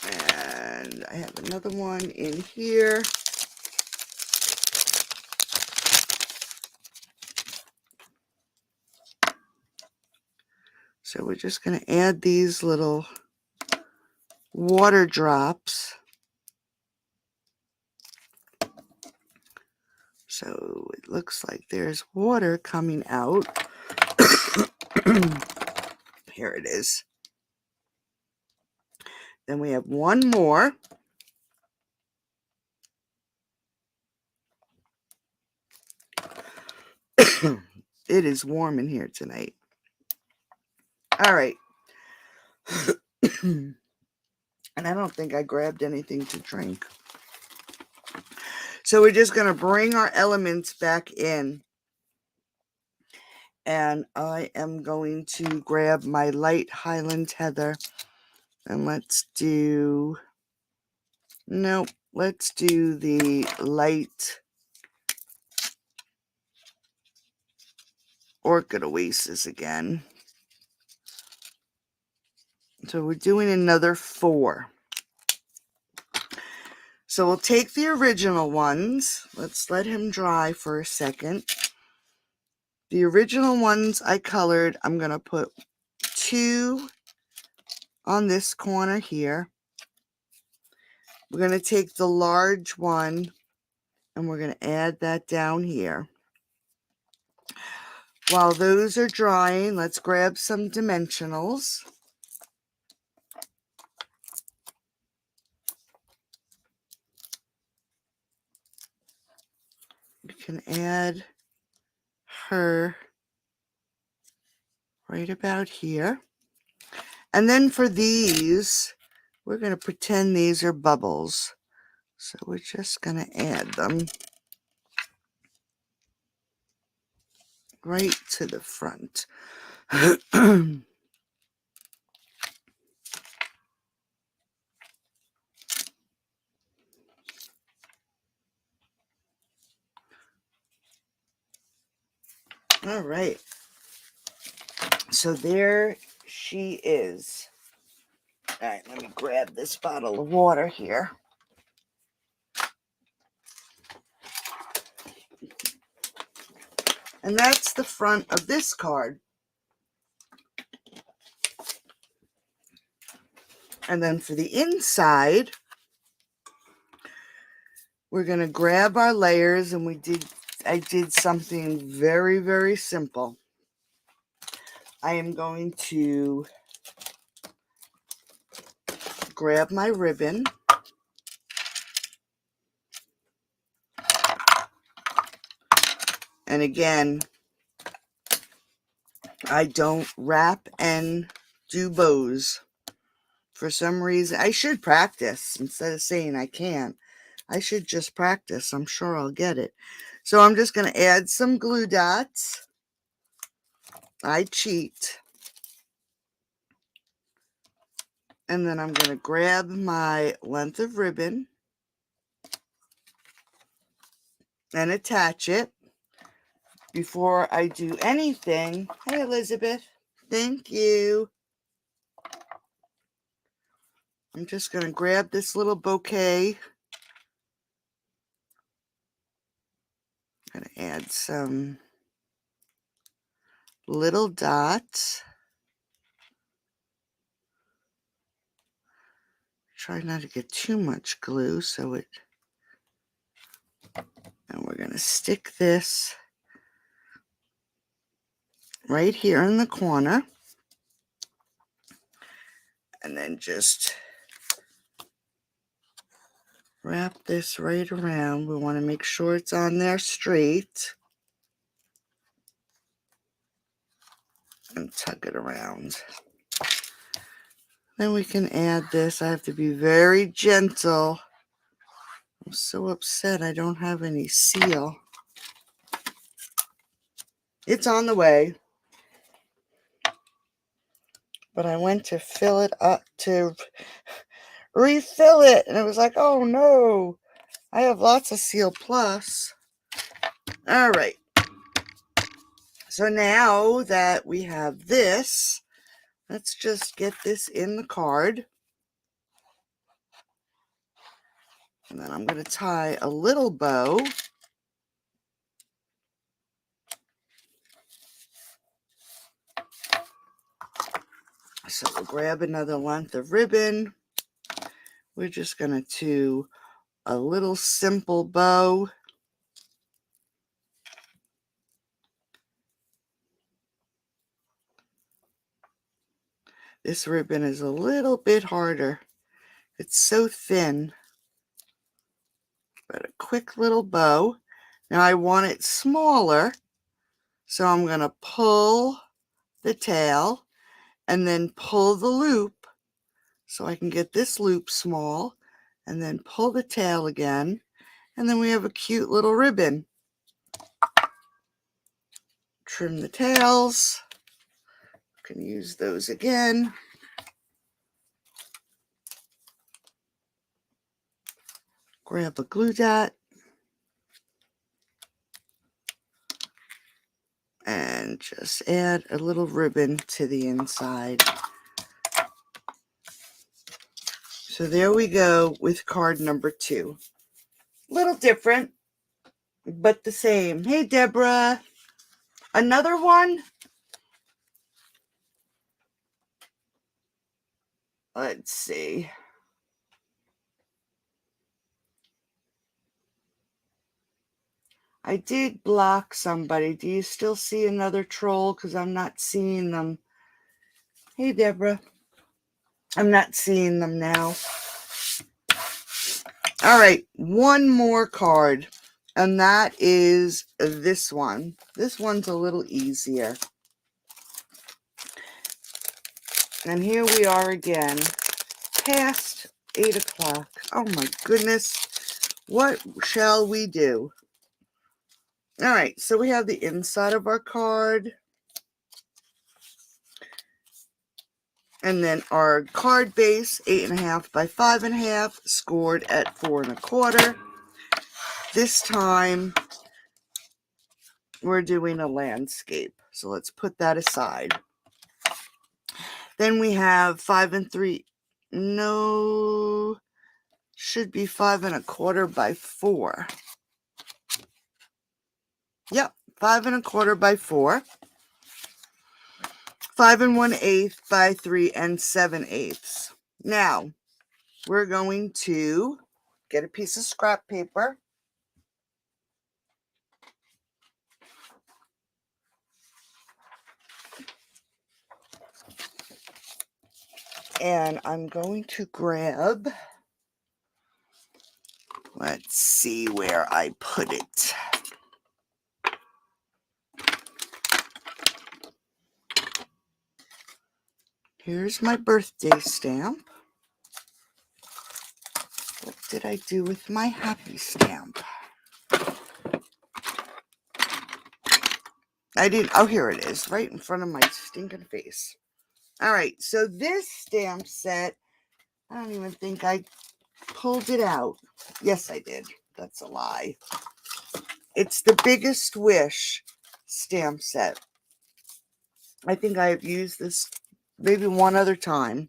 And I have another one in here. So we're just going to add these little water drops. So it looks like there's water coming out. Here it is. Then we have one more. It is warm in here tonight. All right. And I don't think I grabbed anything to drink. So we're just going to bring our elements back in. And I am going to grab my light Highland Heather. And let's do... Nope. Let's do the light Orchid Oasis again. So we're doing another 4. So we'll take the original ones. Let's let him dry for a second. The original ones I colored, I'm going to put 2 on this corner here. We're going to take the large one and we're going to add that down here. While those are drying, let's grab some dimensionals. We can add her right about here. And then for these, we're going to pretend these are bubbles. So we're just going to add them right to the front. All right. So there she is. All right, let me grab this bottle of water here. And that's the front of this card. And then for the inside, we're going to grab our layers, and I did something very, very simple. I am going to grab my ribbon. And again, I don't wrap and do bows. For some reason, I should practice instead of saying I can't. I should just practice. I'm sure I'll get it. So I'm just going to add some glue dots. I cheat. And then I'm going to grab my length of ribbon and attach it. Before I do anything, hey Elizabeth, thank you. I'm just going to grab this little bouquet. I'm going to add some little dots. Try not to get too much glue so it... And we're going to stick this right here in the corner. And then just wrap this right around. We want to make sure it's on there straight. And tuck it around. Then we can add this. I have to be very gentle. I'm so upset I don't have any seal. It's on the way. But I went to fill it up, to refill it. And it was like, oh no, I have lots of Seal Plus. All right. So now that we have this, let's just get this in the card. And then I'm going to tie a little bow. So we'll grab another length of ribbon. We're just going to do a little simple bow. This ribbon is a little bit harder. It's so thin. But a quick little bow. Now I want it smaller, so I'm going to pull the tail and then pull the loop so I can get this loop small, and then pull the tail again And then we have a cute little ribbon. Trim the tails. Can use those again. Grab a glue dot. And just add a little ribbon to the inside. So there we go with card number 2. Little different, but the same. Hey, Deborah. Another one? Let's see. I did block somebody. Do you still see another troll? Because I'm not seeing them. Hey, Deborah. I'm not seeing them now. All right, one more card, and that is this one. This one's a little easier. And here we are again, past 8 o'clock. Oh my goodness. What shall we do? All right, so we have the inside of our card. And then our card base, 8.5 by 5.5, scored at 4 1/4. This time, we're doing a landscape. So let's put that aside. Then we have 5 3. No, should be 5 1/4 by 4. Yep, 5 1/4 by 4. 5 1/8 by 3 7/8. Now, we're going to get a piece of scrap paper. And I'm going to grab, let's see where I put it. Here's my birthday stamp. What did I do with my happy stamp? I didn't, oh, here it is, right in front of my stinking face. All right, so this stamp set, I don't even think I pulled it out. Yes, I did. That's a lie. It's the Biggest Wish stamp set. I think I have used this maybe one other time.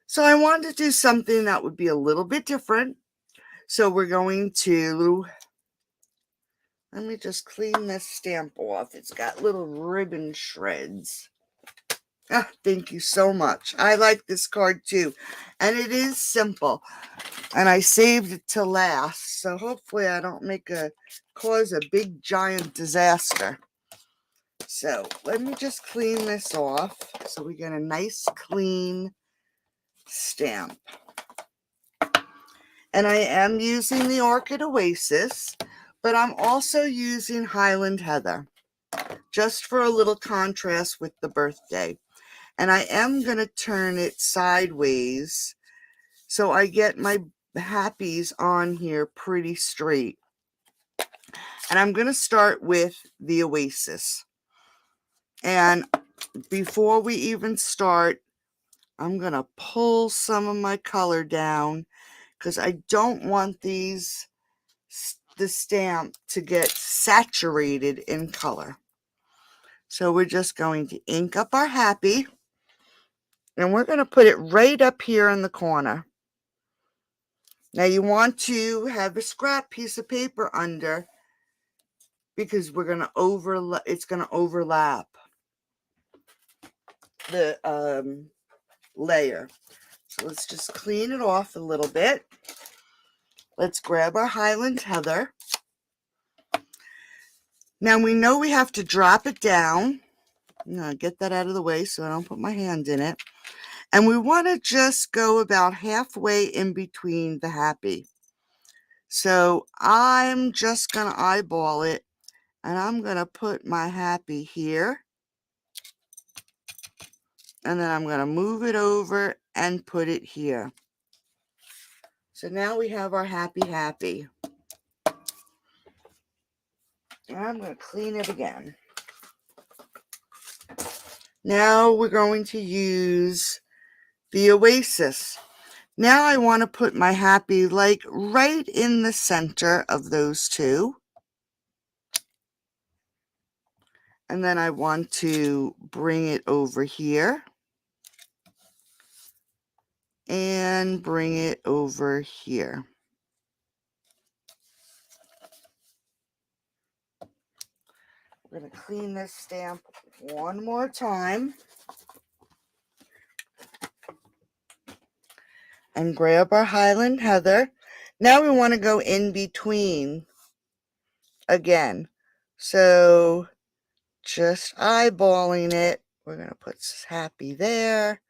So I wanted to do something that would be a little bit different. So we're going to, let me just clean this stamp off. It's got little ribbon shreds. Ah, thank you so much. I like this card too. And it is simple. And I saved it to last. So hopefully I don't cause a big giant disaster. So let me just clean this off so we get a nice clean stamp. And I am using the Orchid Oasis, but I'm also using Highland Heather just for a little contrast with the birthday. And I am going to turn it sideways so I get my happies on here pretty straight. And I'm going to start with the Oasis. And before we even start, I'm going to pull some of my color down because I don't want the stamp to get saturated in color. So we're just going to ink up our happy. And we're going to put it right up here in the corner. Now you want to have a scrap piece of paper under because we're going to it's going to overlap the layer. So let's just clean it off a little bit. Let's grab our Highland Heather. Now we know we have to drop it down. I'm going to get that out of the way so I don't put my hand in it. And we want to just go about halfway in between the happy. So I'm just going to eyeball it. And I'm going to put my happy here. And then I'm going to move it over and put it here. So now we have our happy. I'm going to clean it again. Now we're going to use the Oasis. Now I want to put my happy like right in the center of those two. And then I want to bring it over here. And bring it over here. We're going to clean this stamp one more time. And grab our Highland Heather. Now we want to go in between again. So just eyeballing it. We're going to put happy there.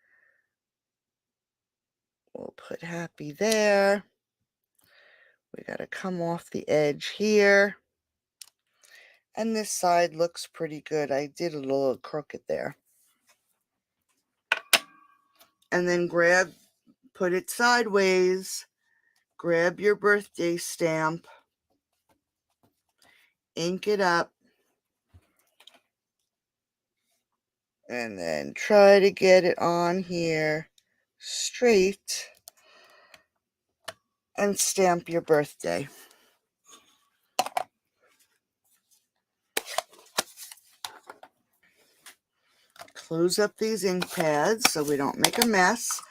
We'll put happy there. We got to come off the edge here. And this side looks pretty good. I did a little crooked there. And then put it sideways. Grab your birthday stamp. Ink it up. And then try to get it on here straight. And stamp your birthday. Close up these ink pads so we don't make a mess.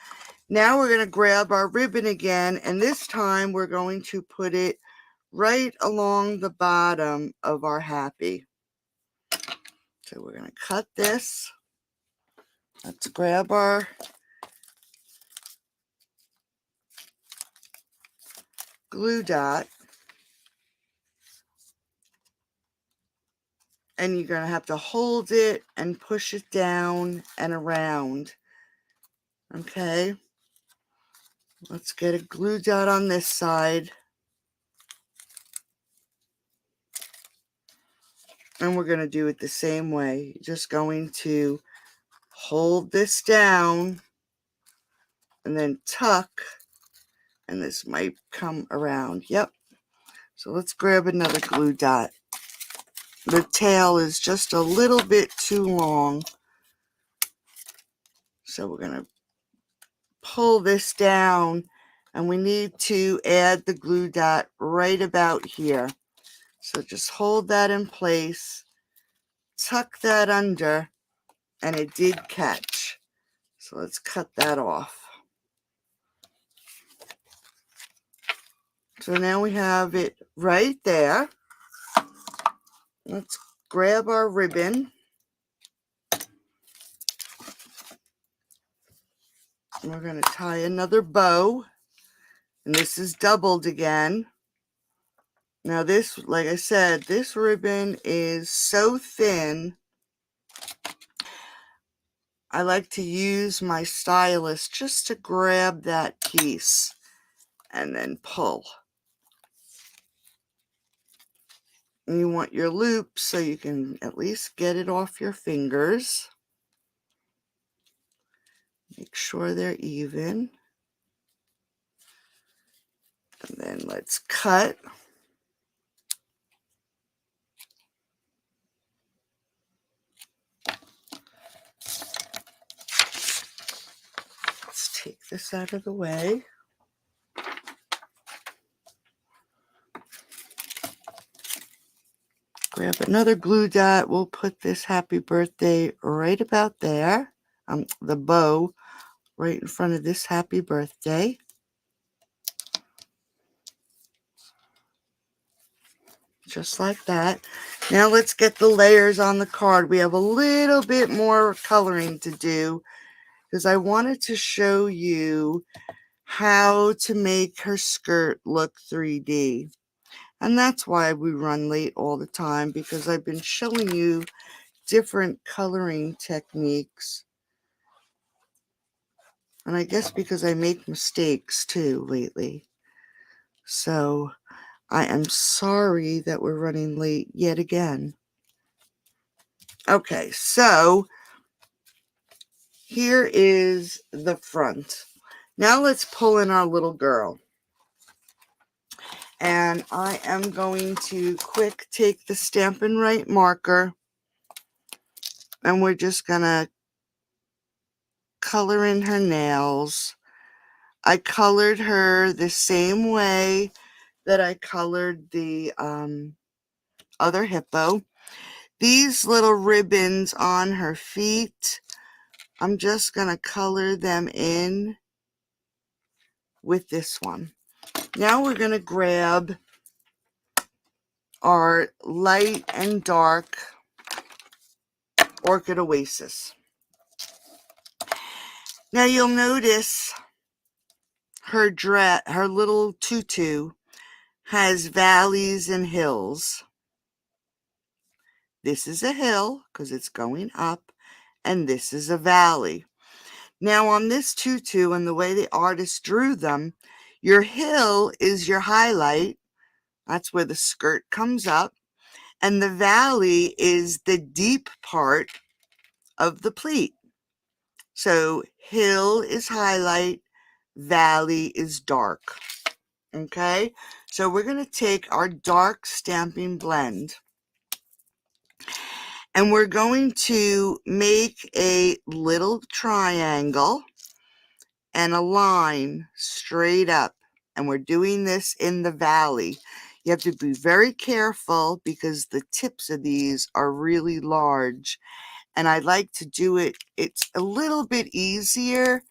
Now we're going to grab our ribbon again, and this time we're going to put it right along the bottom of our happy. So we're going to cut this. Let's grab our glue dot. And you're going to have to hold it and push it down and around. Okay. Let's get a glue dot on this side. And we're going to do it the same way. Just going to hold this down and then tuck. And this might come around. Yep. So let's grab another glue dot. The tail is just a little bit too long. So we're going to pull this down, and we need to add the glue dot right about here. So just hold that in place, tuck that under, and it did catch. So let's cut that off. So now we have it right there. Let's grab our ribbon. And we're going to tie another bow. And this is doubled again. Now this, like I said, this ribbon is so thin. I like to use my stylus just to grab that piece and then pull. And you want your loop so you can at least get it off your fingers. Make sure they're even. And then let's cut. Let's take this out of the way. Grab another glue dot. We'll put this happy birthday right about there. The bow right in front of this happy birthday. Just like that. Now let's get the layers on the card. We have a little bit more coloring to do because I wanted to show you how to make her skirt look 3D. And that's why we run late all the time, because I've been showing you different coloring techniques. And I guess because I make mistakes too lately. So I am sorry that we're running late yet again. Okay, so here is the front. Now let's pull in our little girl. And I am going to quick take the Stampin' Right marker, and we're just gonna color in her nails. I colored her the same way that I colored the other hippo. These little ribbons on her feet, I'm just gonna color them in with this one. Now we're gonna grab our light and dark Orchid Oasis. Now you'll notice her little tutu has valleys and hills. This is a hill because it's going up, and this is a valley. Now on this tutu and the way the artist drew them, your hill is your highlight. That's where the skirt comes up. And the valley is the deep part of the pleat. So hill is highlight, valley is dark. Okay, so we're going to take our dark stamping blend, and we're going to make a little triangle and a line straight up. And we're doing this in the valley. You have to be very careful because the tips of these are really large. And I like to do it, it's a little bit easier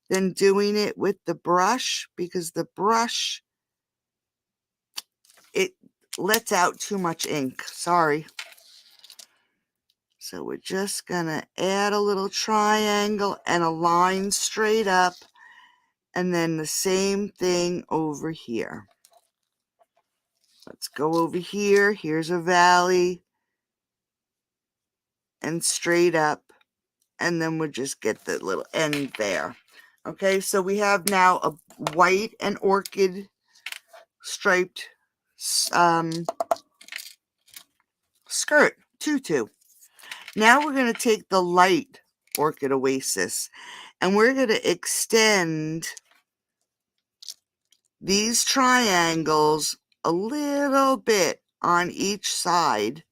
than doing it with the brush, because the brush, it lets out too much ink. Sorry. So we're just gonna add a little triangle and a line straight up, and then the same thing over here. Let's go over here. Here's a valley and straight up, and then we'll just get the little end there. Okay, so we have now a white and orchid striped skirt, tutu. Now we're going to take the light Orchid Oasis, and we're going to extend these triangles a little bit on each side.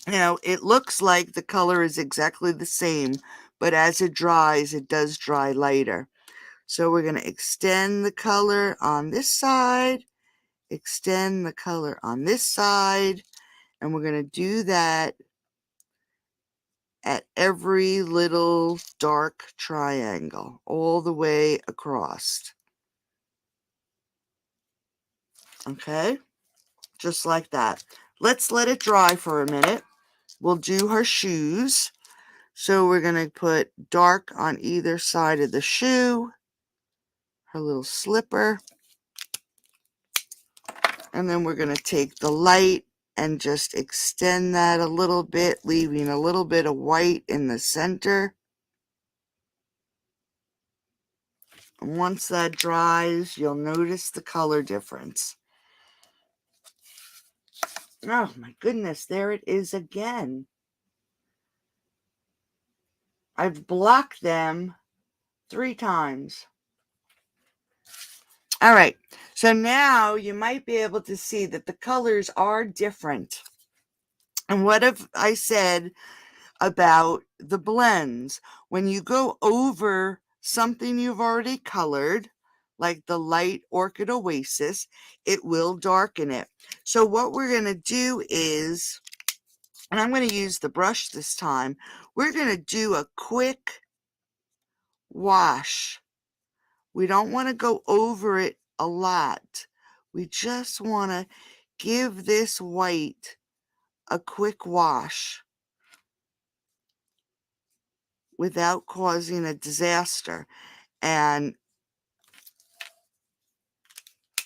Now, it looks like the color is exactly the same, but as it dries, it does dry lighter. So we're going to extend the color on this side, extend the color on this side, and we're going to do that at every little dark triangle all the way across. Okay, just like that. Let's let it dry for a minute. We'll do her shoes. So we're going to put dark on either side of the shoe, her little slipper, and then we're going to take the light and just extend that a little bit, leaving a little bit of white in the center. And once that dries, you'll notice the color difference. Oh my goodness, there it is again. I've blocked them 3 times. All right, so now you might be able to see that the colors are different. And what have I said about the blends? When you go over something you've already colored, like the light Orchid Oasis, it will darken it. So what we're going to do is, and I'm going to use the brush this time, we're going to do a quick wash. We don't want to go over it a lot. We just want to give this white a quick wash without causing a disaster. And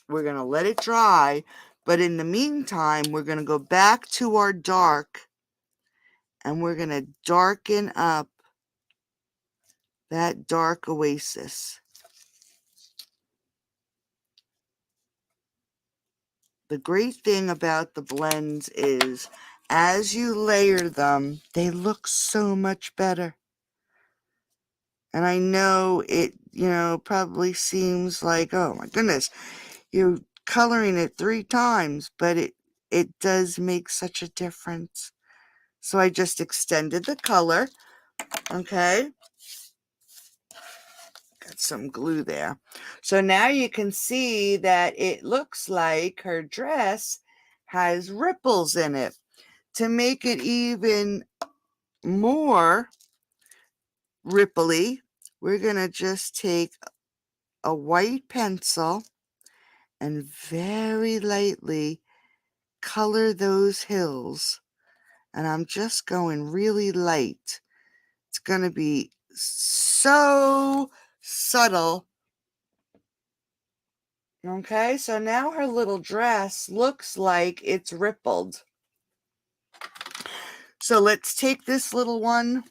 we're going to let it dry, but in the meantime, we're going to go back to our dark, and we're going to darken up that dark oasis. The great thing about the blends is, as you layer them, they look so much better. And I know it, probably seems like, oh my goodness, you coloring it 3 times, but it does make such a difference. So I just extended the color, okay? Got some glue there. So now you can see that it looks like her dress has ripples in it. To make it even more ripply, we're going to just take a white pencil and very lightly color those hills. And I'm just going really light. It's going to be so subtle. Okay, so now her little dress looks like it's rippled. So let's take this little one,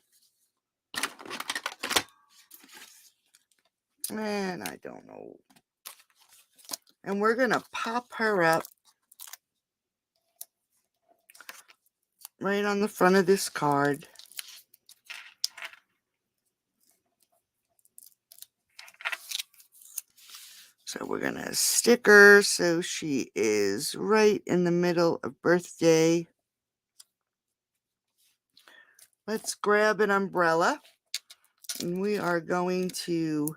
and I don't know, and we're going to pop her up right on the front of this card. So we're going to stick her so she is right in the middle of birthday. Let's grab an umbrella, and we are going to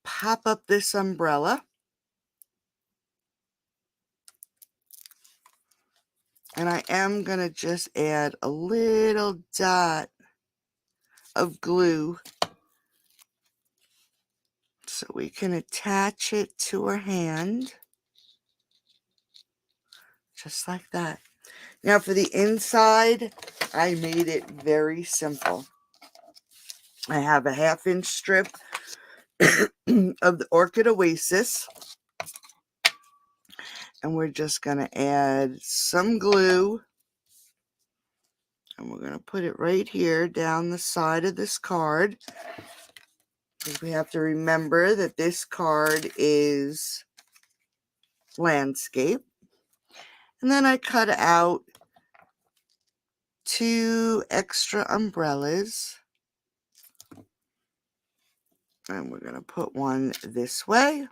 pop up this umbrella. And I am going to just add a little dot of glue so we can attach it to her hand. Just like that. Now for the inside, I made it very simple. I have a 1/2 inch strip of the Orchid Oasis. And we're just going to add some glue. And we're going to put it right here down the side of this card. Because we have to remember that this card is landscape. And then I cut out 2 extra umbrellas. And we're going to put one this way.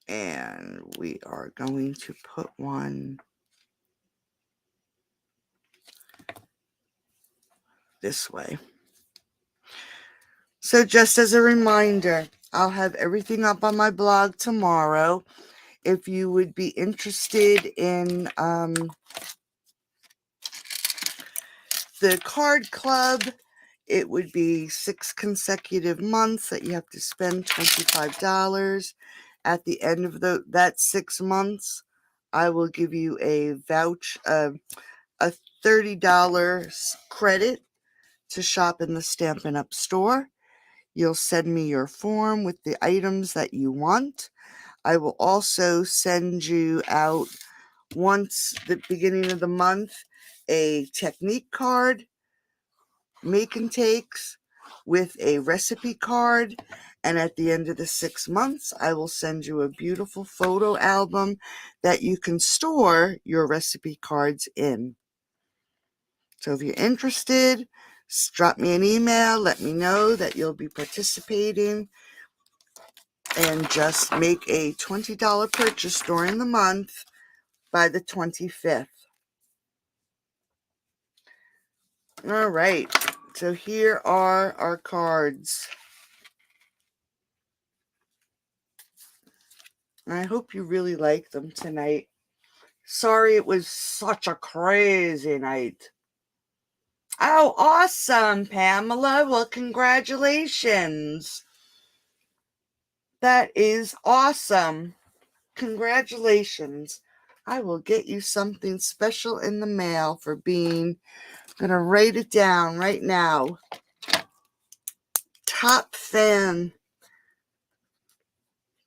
And we are going to put one this way. So just as a reminder, I'll have everything up on my blog tomorrow. If you would be interested in the card club, it would be 6 consecutive months that you have to spend $25. At the end of that 6 months, I will give you a a $30 credit to shop in the Stampin' Up! Store. You'll send me your form with the items that you want. I will also send you out, once the beginning of the month, a technique card, make and takes, with a recipe card. And at the end of the 6 months, I will send you a beautiful photo album that you can store your recipe cards in. So if you're interested, drop me an email, let me know that you'll be participating, and just make a $20 purchase during the month by the 25th. All right, so here are our cards. I hope you really like them tonight. Sorry it was such a crazy night. Oh, awesome, Pamela. Well, congratulations. That is awesome. Congratulations. I will get you something special in the mail for being, I'm going to write it down right now. Top fan.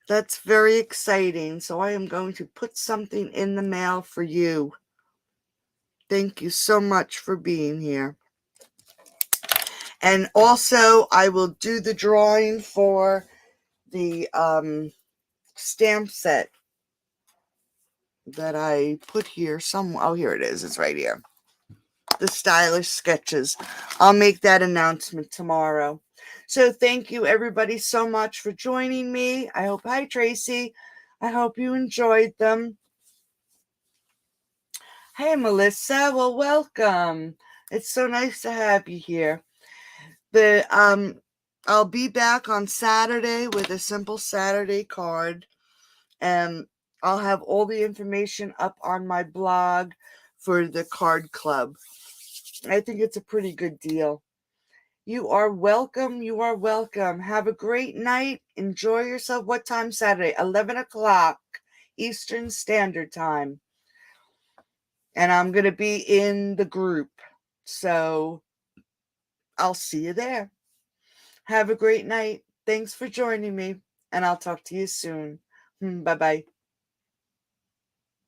That's very exciting. So I am going to put something in the mail for you. Thank you so much for being here. And also, I will do the drawing for the stamp set that I put here somewhere. Oh, here it is. It's right here. the stylish sketches. I'll make that announcement tomorrow. So thank you everybody so much for joining me. Hi Tracy. I hope you enjoyed them. Hey Melissa, well welcome. It's so nice to have you here. I'll be back on Saturday with a simple Saturday card, and I'll have all the information up on my blog for the card club. I think it's a pretty good deal. You are welcome. You are welcome. Have a great night. Enjoy yourself. What time Saturday? 11 o'clock Eastern Standard Time. And I'm going to be in the group. So I'll see you there. Have a great night. Thanks for joining me. And I'll talk to you soon. Bye-bye.